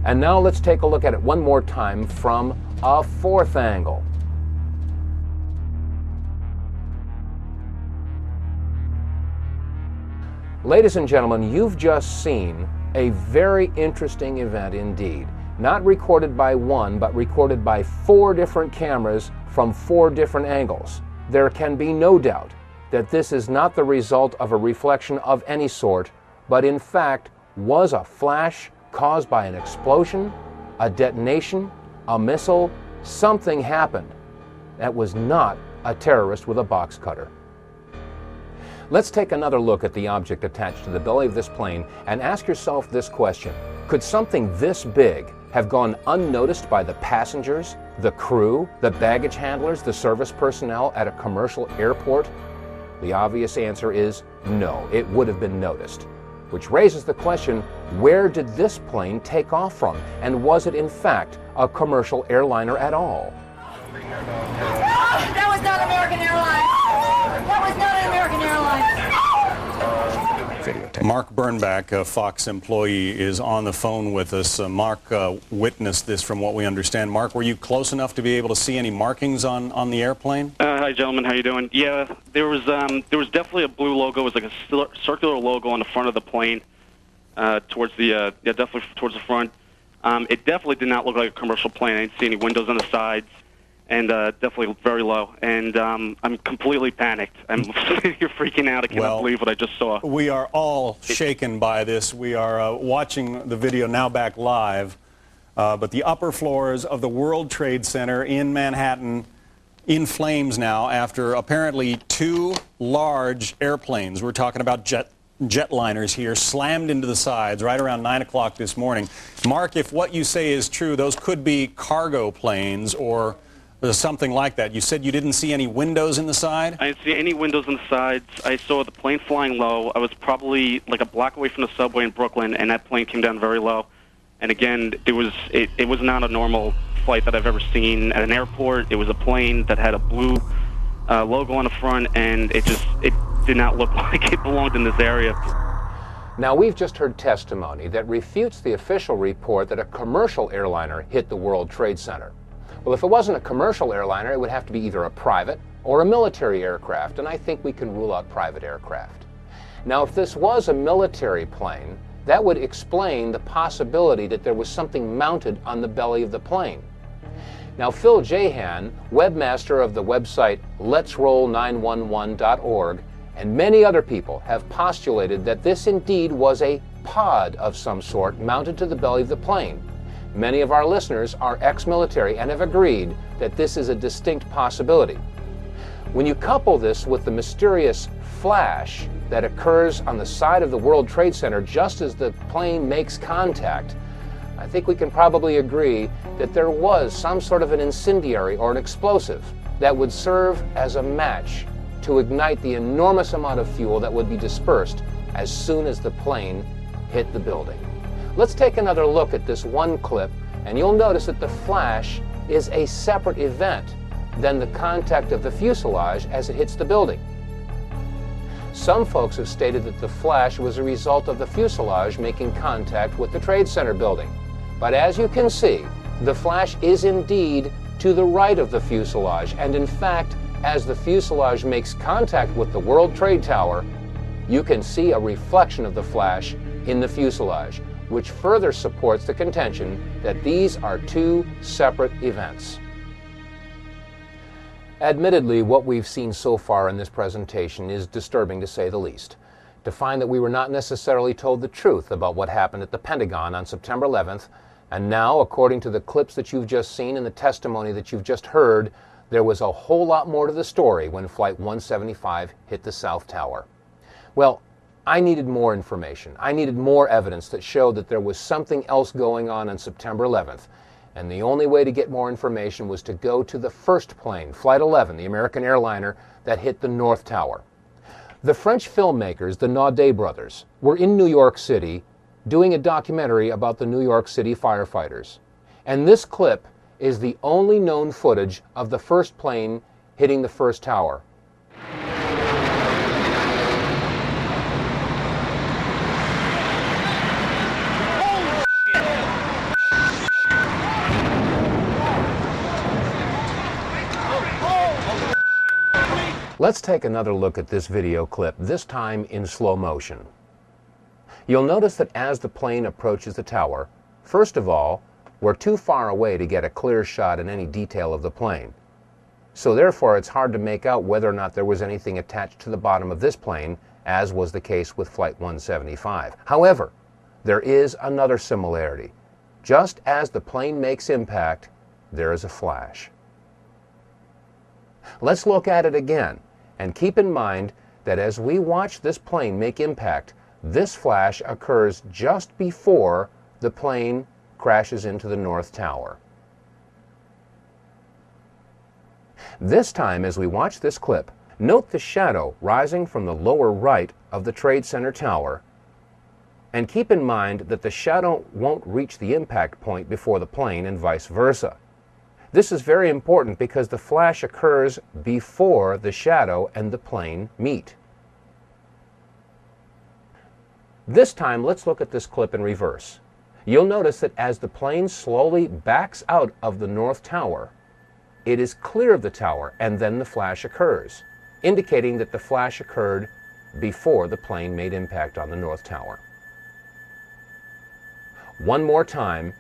And now let's take a look at it one more time from a fourth angle. Ladies and gentlemen, you've just seen a very interesting event indeed. Not recorded by one, but recorded by 4 different cameras from 4 different angles. There can be no doubt that this is not the result of a reflection of any sort, but in fact was a flash caused by an explosion, a detonation, a missile. Something happened. That was not a terrorist with a box cutter. Let's take another look at the object attached to the belly of this plane and ask yourself this question. Could something this big have gone unnoticed by the passengers, the crew, the baggage handlers, the service personnel at a commercial airport? The obvious answer is no, it would have been noticed. Which raises the question, where did this plane take off from? And was it in fact a commercial airliner at all? That was not American Airlines. That was not an American Airlines. Mark Bernbach, a Fox employee, is on the phone with us. Mark witnessed this from what we understand. Mark, were you close enough to be able to see any markings on the airplane? Hi, gentlemen. How you doing? Yeah, there was definitely a blue logo. It was like a circular logo on the front of the plane, towards the definitely towards the front. It definitely did not look like a commercial plane. I didn't see any windows on the sides, and definitely very low. And I'm completely panicked. I'm sitting here freaking out. I cannot believe what I just saw. We are all shaken by this. We are watching the video now back live, but the upper floors of the World Trade Center in Manhattan in flames now after apparently two large airplanes, we're talking about jetliners here, slammed into the sides right around 9 o'clock this morning. Mark, if what you say is true, those could be cargo planes or something like that. You said you didn't see any windows in the side? I didn't see any windows on the sides. I saw the plane flying low. I was probably like a block away from the subway in Brooklyn, and that plane came down very low. And again, it was not a normal flight that I've ever seen at an airport. It was a plane that had a blue logo on the front, and it did not look like it belonged in this area. Now, we've just heard testimony that refutes the official report that a commercial airliner hit the World Trade Center. Well, if it wasn't a commercial airliner, it would have to be either a private or a military aircraft, and I think we can rule out private aircraft. Now, if this was a military plane, that would explain the possibility that there was something mounted on the belly of the plane. Now, Phil Jahan, webmaster of the website letsroll911.org, and many other people have postulated that this indeed was a pod of some sort mounted to the belly of the plane. Many of our listeners are ex-military and have agreed that this is a distinct possibility. When you couple this with the mysterious flash that occurs on the side of the World Trade Center just as the plane makes contact, I think we can probably agree that there was some sort of an incendiary or an explosive that would serve as a match to ignite the enormous amount of fuel that would be dispersed as soon as the plane hit the building. Let's take another look at this one clip, and you'll notice that the flash is a separate event than the contact of the fuselage as it hits the building. Some folks have stated that the flash was a result of the fuselage making contact with the Trade Center building. But as you can see, the flash is indeed to the right of the fuselage, and in fact, as the fuselage makes contact with the World Trade Tower, you can see a reflection of the flash in the fuselage, which further supports the contention that these are two separate events. Admittedly, what we've seen so far in this presentation is disturbing to say the least. To find that we were not necessarily told the truth about what happened at the Pentagon on September 11th, and now, according to the clips that you've just seen and the testimony that you've just heard, there was a whole lot more to the story when Flight 175 hit the South Tower. Well, I needed more information. I needed more evidence that showed that there was something else going on September 11th. And the only way to get more information was to go to the first plane, Flight 11, the American airliner that hit the North Tower. The French filmmakers, the Naudet brothers, were in New York City doing a documentary about the New York City firefighters. And this clip is the only known footage of the first plane hitting the first tower. Let's take another look at this video clip, this time in slow motion. You'll notice that as the plane approaches the tower, first of all, we're too far away to get a clear shot in any detail of the plane. So therefore, it's hard to make out whether or not there was anything attached to the bottom of this plane, as was the case with Flight 175. However, there is another similarity. Just as the plane makes impact, there is a flash. Let's look at it again, and keep in mind that as we watch this plane make impact, this flash occurs just before the plane crashes into the North Tower. This time, as we watch this clip, note the shadow rising from the lower right of the Trade Center tower, and keep in mind that the shadow won't reach the impact point before the plane and vice versa. This is very important because the flash occurs before the shadow and the plane meet. This time, let's look at this clip in reverse. You'll notice that as the plane slowly backs out of the North Tower, it is clear of the tower, and then the flash occurs, indicating that the flash occurred before the plane made impact on the North Tower. One more time,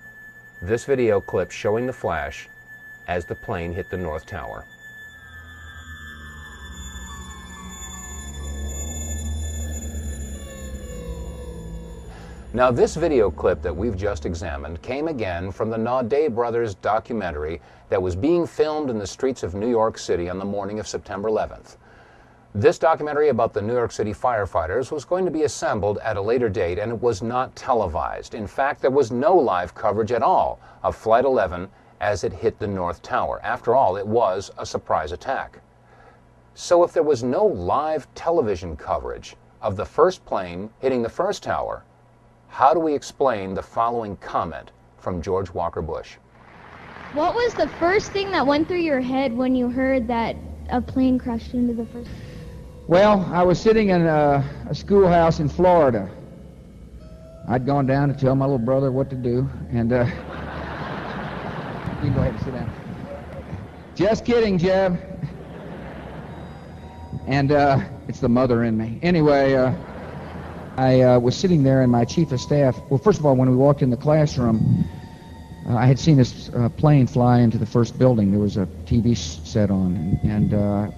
this video clip showing the flash as the plane hit the North Tower. Now, this video clip that we've just examined came again from the Naudet brothers documentary that was being filmed in the streets of New York City on the morning of September 11th. This documentary about the New York City firefighters was going to be assembled at a later date, and it was not televised. In fact, there was no live coverage at all of Flight 11 as it hit the North Tower. After all, it was a surprise attack. So if there was no live television coverage of the first plane hitting the first tower, how do we explain the following comment from George Walker Bush? What was the first thing that went through your head when you heard that a plane crashed into the first? Well, I was sitting in a schoolhouse in Florida. I'd gone down to tell my little brother what to do, and you can go ahead and sit down. Just kidding, Jeb. And it's the mother in me. Anyway, I was sitting there, and my chief of staff, well, first of all, when we walked in the classroom, I had seen this plane fly into the first building. There was a TV set on, and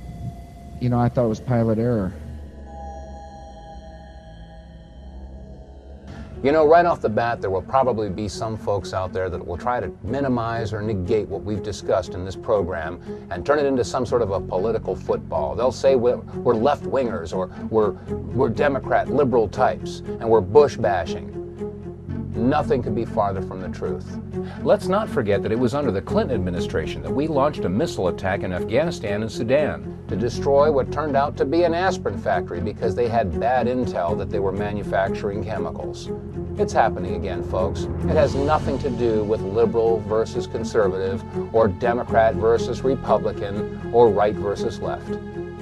you know, I thought it was pilot error. You know, right off the bat, there will probably be some folks out there that will try to minimize or negate what we've discussed in this program and turn it into some sort of a political football. They'll say we're left-wingers, or we're Democrat, liberal types, and we're Bush bashing. Nothing could be farther from the truth. Let's not forget that it was under the Clinton administration that we launched a missile attack in Afghanistan and Sudan to destroy what turned out to be an aspirin factory because they had bad intel that they were manufacturing chemicals. It's happening again, folks. It has nothing to do with liberal versus conservative, or Democrat versus Republican, or right versus left.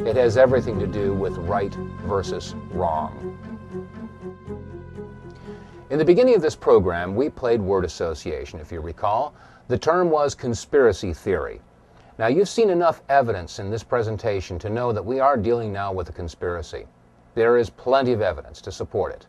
It has everything to do with right versus wrong. In the beginning of this program, we played word association, if you recall. The term was conspiracy theory. Now, you've seen enough evidence in this presentation to know that we are dealing now with a conspiracy. There is plenty of evidence to support it.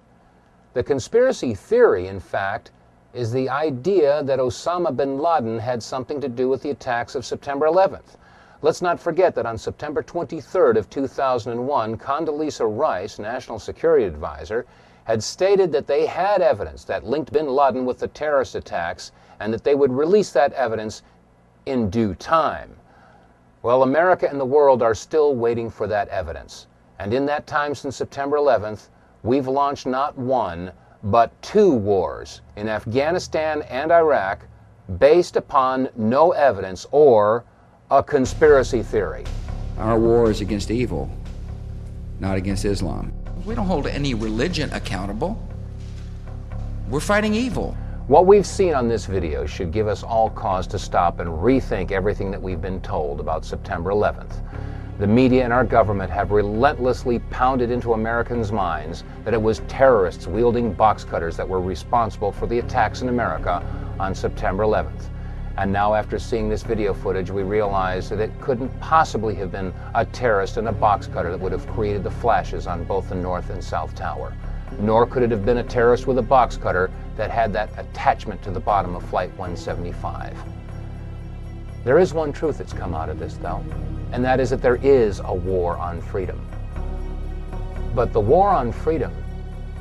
The conspiracy theory, in fact, is the idea that Osama bin Laden had something to do with the attacks of September 11th. Let's not forget that on September 23rd of 2001, Condoleezza Rice, National Security Advisor, had stated that they had evidence that linked bin Laden with the terrorist attacks and that they would release that evidence in due time. Well, America and the world are still waiting for that evidence. And in that time since September 11th, we've launched not one, but two wars in Afghanistan and Iraq based upon no evidence or a conspiracy theory. Our war is against evil, not against Islam. We don't hold any religion accountable. We're fighting evil. What we've seen on this video should give us all cause to stop and rethink everything that we've been told about September 11th. The media and our government have relentlessly pounded into Americans' minds that it was terrorists wielding box cutters that were responsible for the attacks in America on September 11th. And now, after seeing this video footage, we realize that it couldn't possibly have been a terrorist and a box cutter that would have created the flashes on both the North and South Tower. Nor could it have been a terrorist with a box cutter that had that attachment to the bottom of Flight 175. There is one truth that's come out of this, though, and that is that there is a war on freedom. But the war on freedom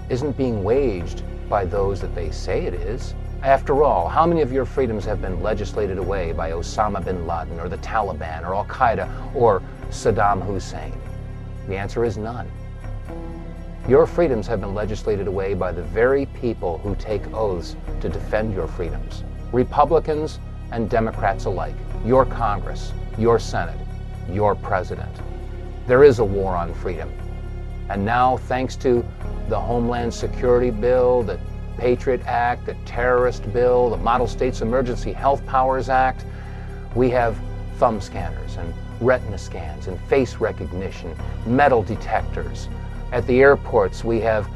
isn't being waged by those that they say it is. After all, how many of your freedoms have been legislated away by Osama bin Laden or the Taliban or Al-Qaeda or Saddam Hussein? The answer is none. Your freedoms have been legislated away by the very people who take oaths to defend your freedoms. Republicans and Democrats alike. Your Congress, your Senate, your President. There is a war on freedom. And now, thanks to the Homeland Security Bill, the Patriot Act, the Terrorist Bill, the Model States Emergency Health Powers Act, we have thumb scanners and retina scans and face recognition, metal detectors. At the airports, we have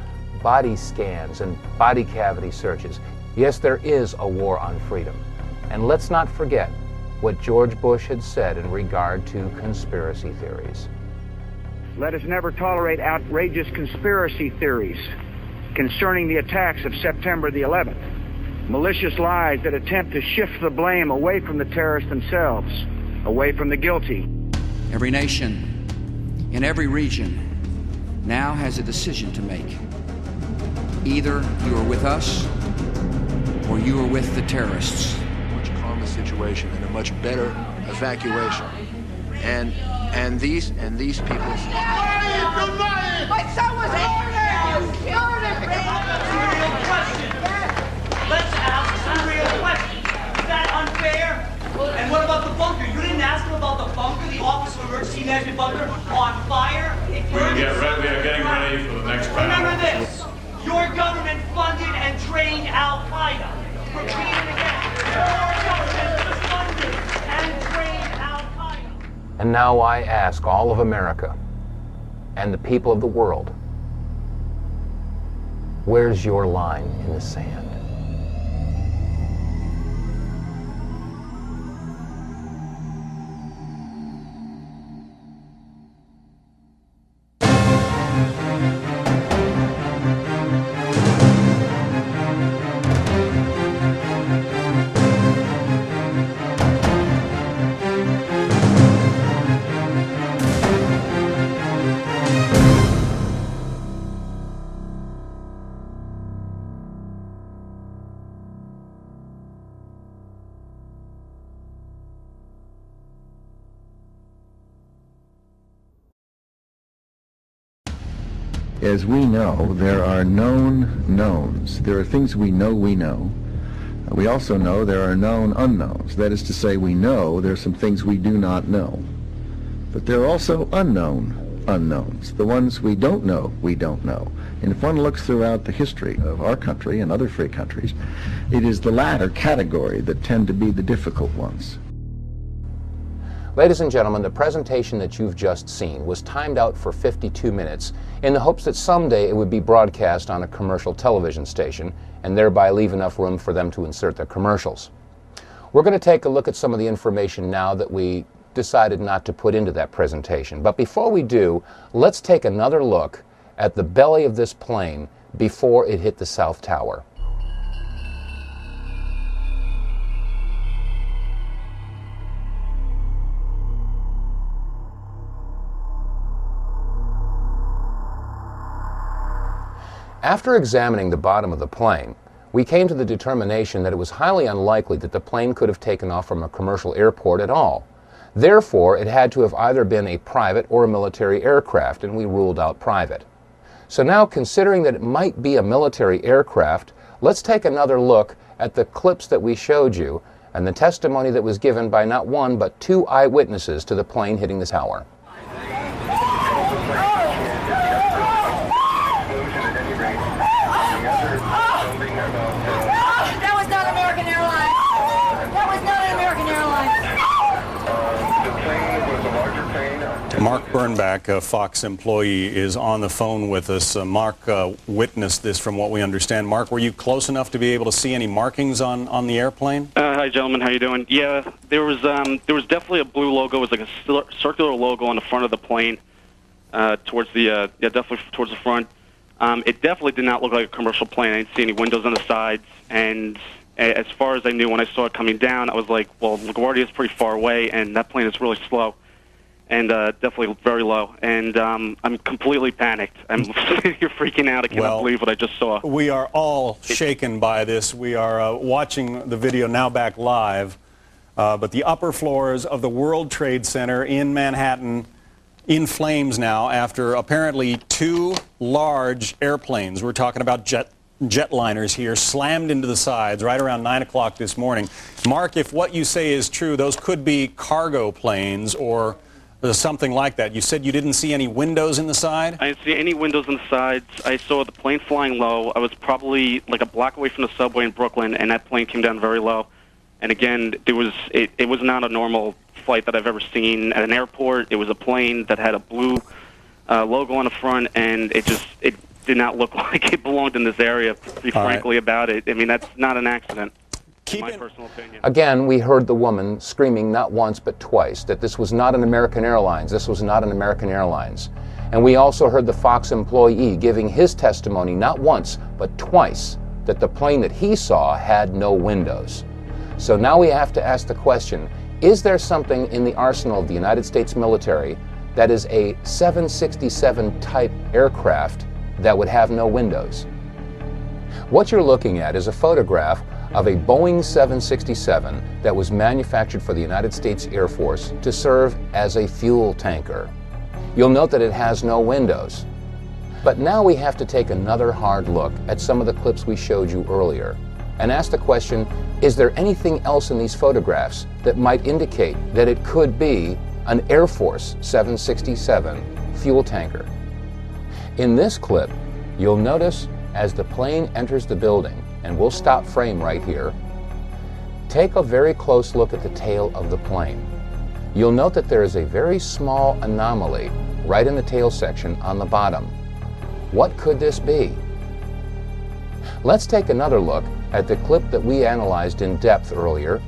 body scans and body cavity searches. Yes, there is a war on freedom. And let's not forget what George Bush had said in regard to conspiracy theories. Let us never tolerate outrageous conspiracy theories concerning the attacks of September the 11th. Malicious lies that attempt to shift the blame away from the terrorists themselves, away from the guilty. Every nation in every region now has a decision to make. Either you are with us or you are with the terrorists. Much calmer situation and a much better evacuation. And these people. My son was murdered! Let's ask some real questions. Is that unfair? And what about the bunker? You didn't ask him about the bunker, the Office of Emergency Management bunker on fire? We are getting ready for the next round. Remember this. Your government funded and trained Al-Qaeda. Repeat it again. Your government funded and trained Al-Qaeda. And now I ask all of America and the people of the world, where's your line in the sand? As we know, there are known knowns. There are things we know we know. We also know there are known unknowns. That is to say, we know there are some things we do not know. But there are also unknown unknowns. The ones we don't know, we don't know. And if one looks throughout the history of our country and other free countries, it is the latter category that tend to be the difficult ones. Ladies and gentlemen, the presentation that you've just seen was timed out for 52 minutes in the hopes that someday it would be broadcast on a commercial television station and thereby leave enough room for them to insert their commercials. We're going to take a look at some of the information now that we decided not to put into that presentation. But before we do, let's take another look at the belly of this plane before it hit the South Tower. After examining the bottom of the plane, we came to the determination that it was highly unlikely that the plane could have taken off from a commercial airport at all. Therefore, it had to have either been a private or a military aircraft, and we ruled out private. So now, considering that it might be a military aircraft, let's take another look at the clips that we showed you and the testimony that was given by not one but two eyewitnesses to the plane hitting the tower. Mark Bernbach, a Fox employee, is on the phone with us. Mark witnessed this from what we understand. Mark, were you close enough to be able to see any markings on the airplane? Hi, gentlemen. How you doing? Yeah, there was definitely a blue logo. It was like a circular logo on the front of the plane, towards the definitely towards the front. It definitely did not look like a commercial plane. I didn't see any windows on the sides, and as far as I knew when I saw it coming down, I was like, well, LaGuardia is pretty far away, and that plane is really slow. and definitely very low. And I'm completely panicked. I'm you're freaking out. I cannot believe what I just saw. We are all shaken by this. We are watching the video now back live. But the upper floors of the World Trade Center in Manhattan in flames now after apparently 2 large airplanes, we're talking about jetliners here, slammed into the sides right around 9 o'clock this morning. Mark, if what you say is true, those could be cargo planes or something like that. You said you didn't see any windows in the side? I didn't see any windows in the sides. I saw the plane flying low. I was probably like a block away from the subway in Brooklyn, and that plane came down very low. And again, it was not a normal flight that I've ever seen at an airport. It was a plane that had a blue logo on the front, and it did not look like it belonged in this area, to be frankly about it. I mean, that's not an accident, in my personal opinion. Again, we heard the woman screaming not once but twice that this was not an American Airlines. This was not an American Airlines. And we also heard the Fox employee giving his testimony not once but twice that the plane that he saw had no windows. So now we have to ask the question, is there something in the arsenal of the United States military that is a 767 type aircraft that would have no windows? What you're looking at is a photograph of a Boeing 767 that was manufactured for the United States Air Force to serve as a fuel tanker. You'll note that it has no windows. But now we have to take another hard look at some of the clips we showed you earlier and ask the question, is there anything else in these photographs that might indicate that it could be an Air Force 767 fuel tanker? In this clip, you'll notice as the plane enters the building, and we'll stop frame right here, take a very close look at the tail of the plane. You'll note that there is a very small anomaly right in the tail section on the bottom. What could this be? Let's take another look at the clip that we analyzed in depth earlier,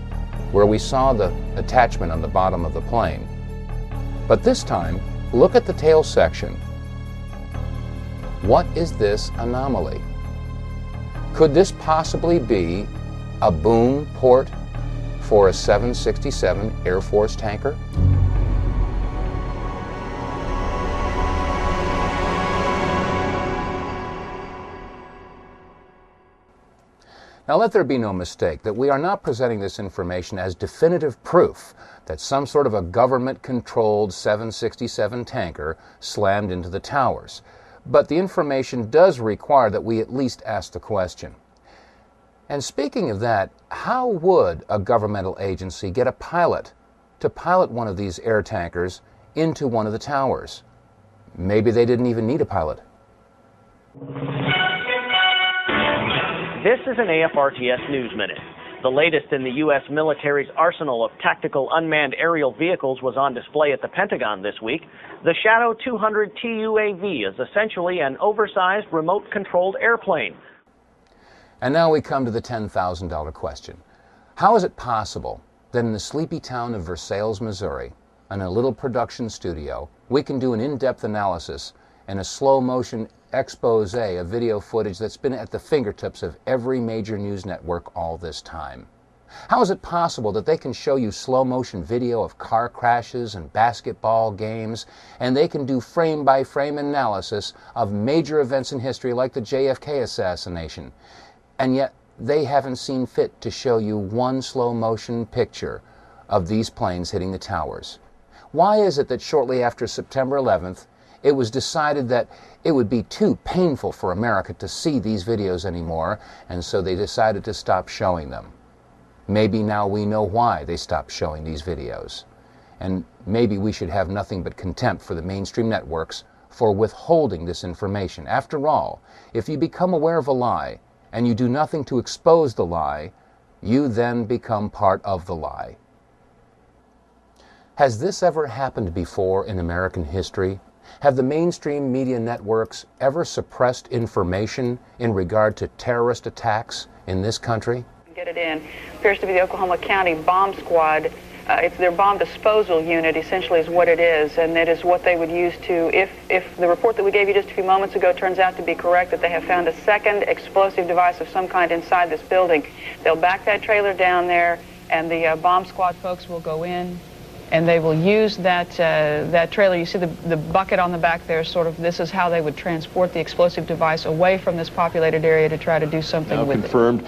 where we saw the attachment on the bottom of the plane. But this time, look at the tail section. What is this anomaly? Could this possibly be a boom port for a 767 Air Force tanker? Now let there be no mistake that we are not presenting this information as definitive proof that some sort of a government-controlled 767 tanker slammed into the towers. But the information does require that we at least ask the question. And speaking of that, how would a governmental agency get a pilot to pilot one of these air tankers into one of the towers? Maybe they didn't even need a pilot. This is an AFRTS News Minute. The latest in the U.S. military's arsenal of tactical unmanned aerial vehicles was on display at the Pentagon this week. The Shadow 200 TUAV is essentially an oversized remote-controlled airplane. And now we come to the $10,000 question. How is it possible that in the sleepy town of Versailles, Missouri, in a little production studio, we can do an in-depth analysis and a slow-motion expose of video footage that's been at the fingertips of every major news network all this time? How is it possible that they can show you slow-motion video of car crashes and basketball games, and they can do frame-by-frame analysis of major events in history like the JFK assassination, and yet they haven't seen fit to show you one slow-motion picture of these planes hitting the towers? Why is it that shortly after September 11th, it was decided that it would be too painful for America to see these videos anymore, and so they decided to stop showing them? Maybe now we know why they stopped showing these videos. And maybe we should have nothing but contempt for the mainstream networks for withholding this information. After all, if you become aware of a lie and you do nothing to expose the lie, you then become part of the lie. Has this ever happened before in American history? Have the mainstream media networks ever suppressed information in regard to terrorist attacks in this country? Get it in. Appears to be the Oklahoma County Bomb Squad. It's their bomb disposal unit, essentially, is what it is, and it is what they would use to, if the report that we gave you just a few moments ago turns out to be correct, that they have found a second explosive device of some kind inside this building. They'll back that trailer down there, and the bomb squad folks will go in and they will use that that trailer. You see the bucket on the back there, sort of, this is how they would transport the explosive device away from this populated area to try to do something with it. Confirmed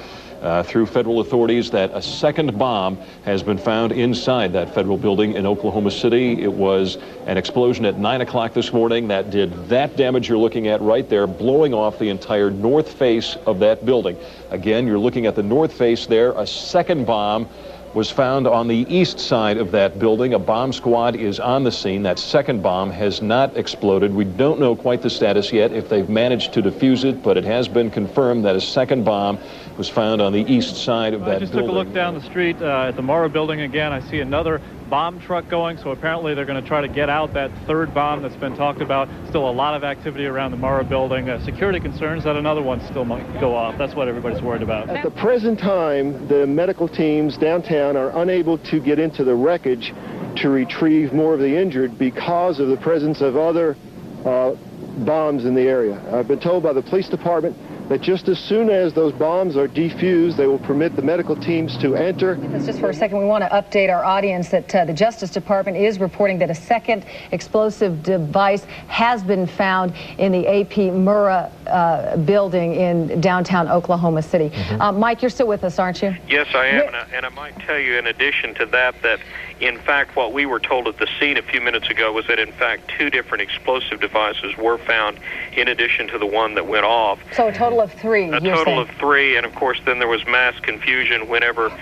through federal authorities that a second bomb has been found inside that federal building in Oklahoma City. It was an explosion at 9 o'clock this morning that did that damage you're looking at right there, blowing off the entire north face of that building. Again, you're looking at the north face there. A second bomb was found on the east side of that building. A bomb squad is on the scene. That second bomb has not exploded. We don't know quite the status yet, if they've managed to defuse it, but it has been confirmed that a second bomb was found on the east side of that building. I just took a look down the street at the Morrow building again. I see another bomb truck going, so apparently they're going to try to get out that third bomb that's been talked about. Still a lot of activity around the Morrow building. Security concerns that another one still might go off. That's what everybody's worried about. At the present time, the medical teams downtown are unable to get into the wreckage to retrieve more of the injured because of the presence of other bombs in the area. I've been told by the police department that just as soon as those bombs are defused, they will permit the medical teams to enter. Just for a second, we want to update our audience that the Justice Department is reporting that a second explosive device has been found in the AP Murrah building in downtown Oklahoma City. Mike, you're still with us, aren't you? Yes, I am, and I might tell you in addition to that, that in fact what we were told at the scene a few minutes ago was that in fact 2 different explosive devices were found in addition to the one that went off. So a total of 3. A total of 3, and of course then there was mass confusion whenever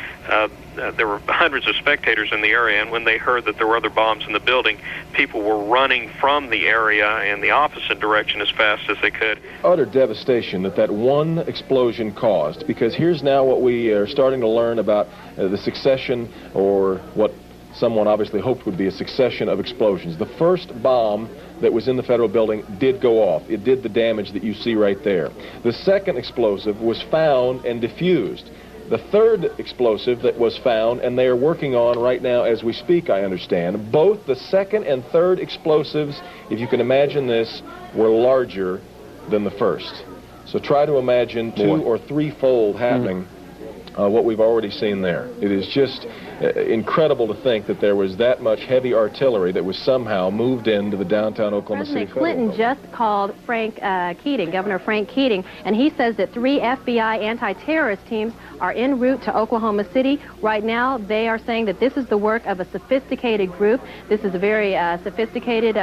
there were hundreds of spectators in the area, and when they heard that there were other bombs in the building, people were running from the area in the opposite direction as fast as they could. Utter devastation that one explosion caused, because here's now what we are starting to learn about the succession, or what someone obviously hoped would be a succession of explosions. The first bomb that was in the federal building did go off. It did the damage that you see right there. The second explosive was found and diffused. The third explosive that was found, and they are working on right now as we speak, I understand, both the second and third explosives, if you can imagine this, were larger than the first. So try to imagine 2- or 3-fold happening what we've already seen there. It is just incredible to think that there was that much heavy artillery that was somehow moved into the downtown Oklahoma City. President Clinton just called Frank Keating, Governor Frank Keating, and he says that 3 FBI anti-terrorist teams are en route to Oklahoma City. Right now, they are saying that this is the work of a sophisticated group. This is a very sophisticated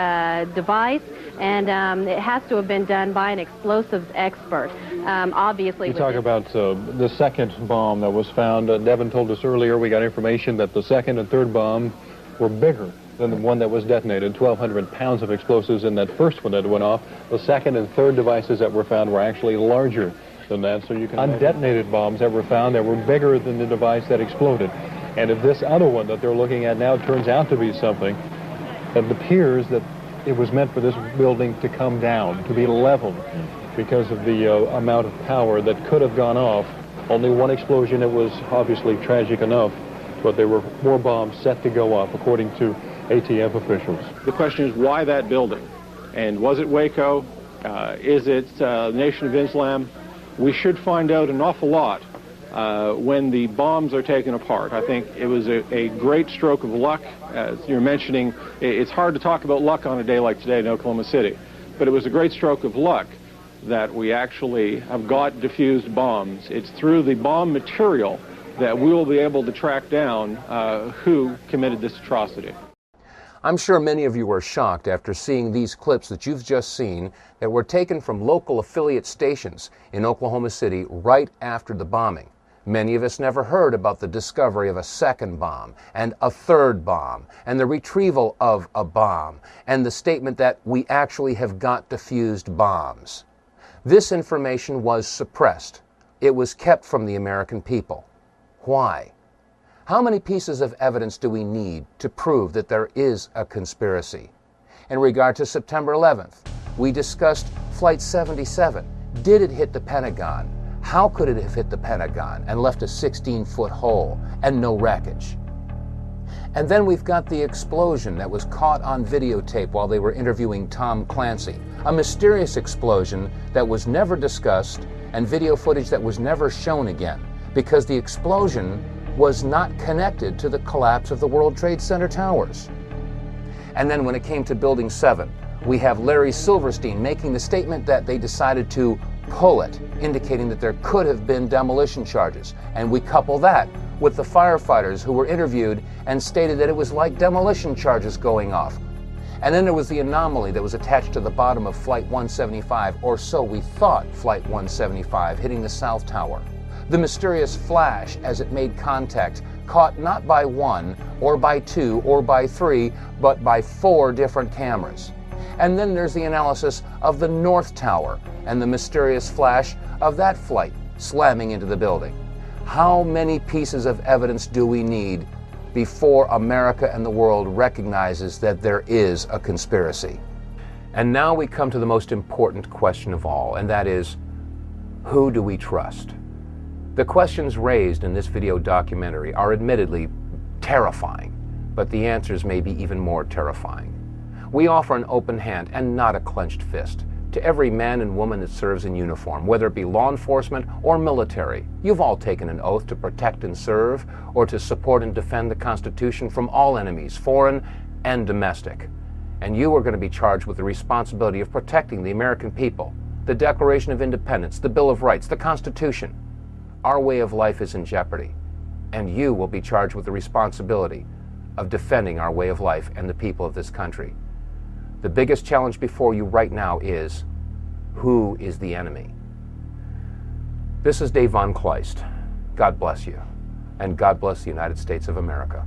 device, and it has to have been done by an explosives expert. Obviously, we talk about the second bomb that was found. Devin told us earlier, we got information that the second and third bomb were bigger than the one that was detonated. 1,200 pounds of explosives in that first one that went off. The second and third devices that were found were actually larger than that. So you can undetonated bombs that were found that were bigger than the device that exploded. And if this other one that they're looking at now turns out to be something, it appears that it was meant for this building to come down, to be leveled, because of the amount of power that could have gone off. Only one explosion, it was obviously tragic enough, but there were more bombs set to go off, according to ATF officials. The question is, why that building? And was it Waco? Is it Nation of Islam? We should find out an awful lot when the bombs are taken apart. I think it was a great stroke of luck. As you're mentioning, it's hard to talk about luck on a day like today in Oklahoma City, but it was a great stroke of luck that we actually have got diffused bombs. It's through the bomb material that we will be able to track down who committed this atrocity. I'm sure many of you were shocked after seeing these clips that you've just seen that were taken from local affiliate stations in Oklahoma City right after the bombing. Many of us never heard about the discovery of a second bomb and a third bomb and the retrieval of a bomb and the statement that we actually have got diffused bombs. This information was suppressed. It was kept from the American people. Why? How many pieces of evidence do we need to prove that there is a conspiracy? In regard to September 11th, we discussed Flight 77. Did it hit the Pentagon? How could it have hit the Pentagon and left a 16-foot hole and no wreckage? And then we've got the explosion that was caught on videotape while they were interviewing Tom Clancy. A mysterious explosion that was never discussed and video footage that was never shown again, because the explosion was not connected to the collapse of the World Trade Center towers. And then when it came to Building 7, we have Larry Silverstein making the statement that they decided to pull it, indicating that there could have been demolition charges. And we couple that with the firefighters who were interviewed and stated that it was like demolition charges going off. And then there was the anomaly that was attached to the bottom of Flight 175, or so we thought, Flight 175, hitting the South Tower. The mysterious flash as it made contact, caught not by one, or by two, or by three, but by 4 different cameras. And then there's the analysis of the North Tower and the mysterious flash of that flight slamming into the building. How many pieces of evidence do we need before America and the world recognizes that there is a conspiracy? And now we come to the most important question of all, and that is, who do we trust? The questions raised in this video documentary are admittedly terrifying, but the answers may be even more terrifying. We offer an open hand and not a clenched fist to every man and woman that serves in uniform, whether it be law enforcement or military. You've all taken an oath to protect and serve, or to support and defend the Constitution from all enemies, foreign and domestic. And you are going to be charged with the responsibility of protecting the American people, the Declaration of Independence, the Bill of Rights, the Constitution. Our way of life is in jeopardy, and you will be charged with the responsibility of defending our way of life and the people of this country. The biggest challenge before you right now is, who is the enemy? This is Dave Von Kleist. God bless you, and God bless the United States of America.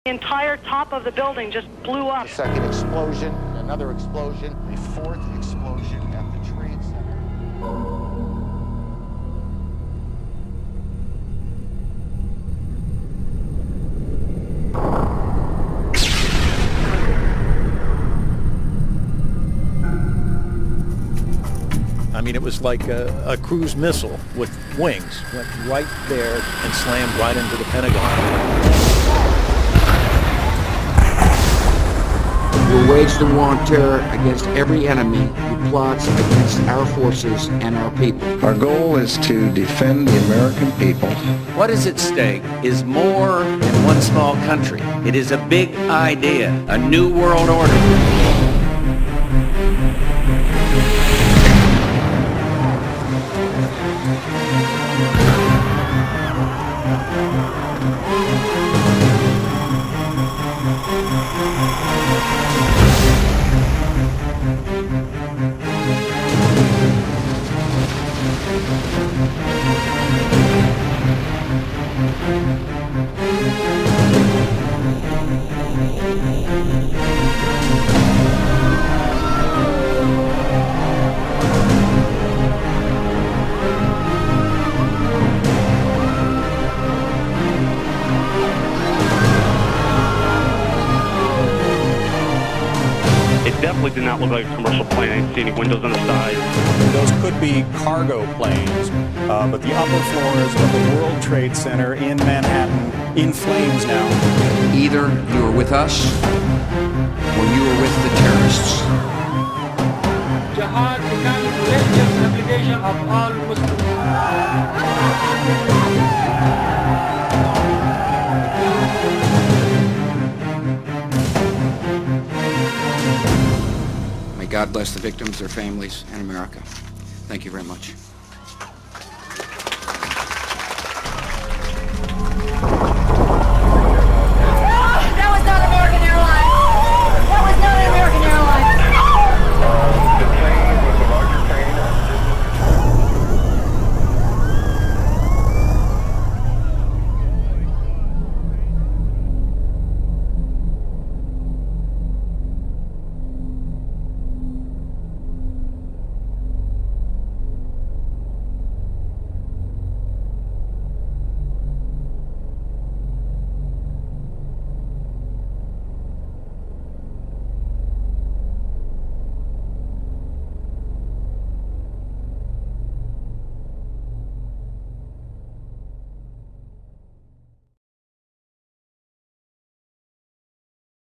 The entire top of the building just blew up. Second explosion, another explosion, a fourth explosion at the Trade Center. I mean, it was like a cruise missile with wings. Went right there and slammed right into the Pentagon. We will wage the war on terror against every enemy who plots against our forces and our people. Our goal is to defend the American people. What is at stake is more than one small country. It is a big idea, a new world order. Did not look like a commercial plane. I didn't see any windows on the side. Those could be cargo planes, but the upper floors of the World Trade Center in Manhattan in flames now. Either you are with us or you are with the terrorists. Jihad becomes religious obligation of all Muslims. May God bless the victims, their families, and America. Thank you very much.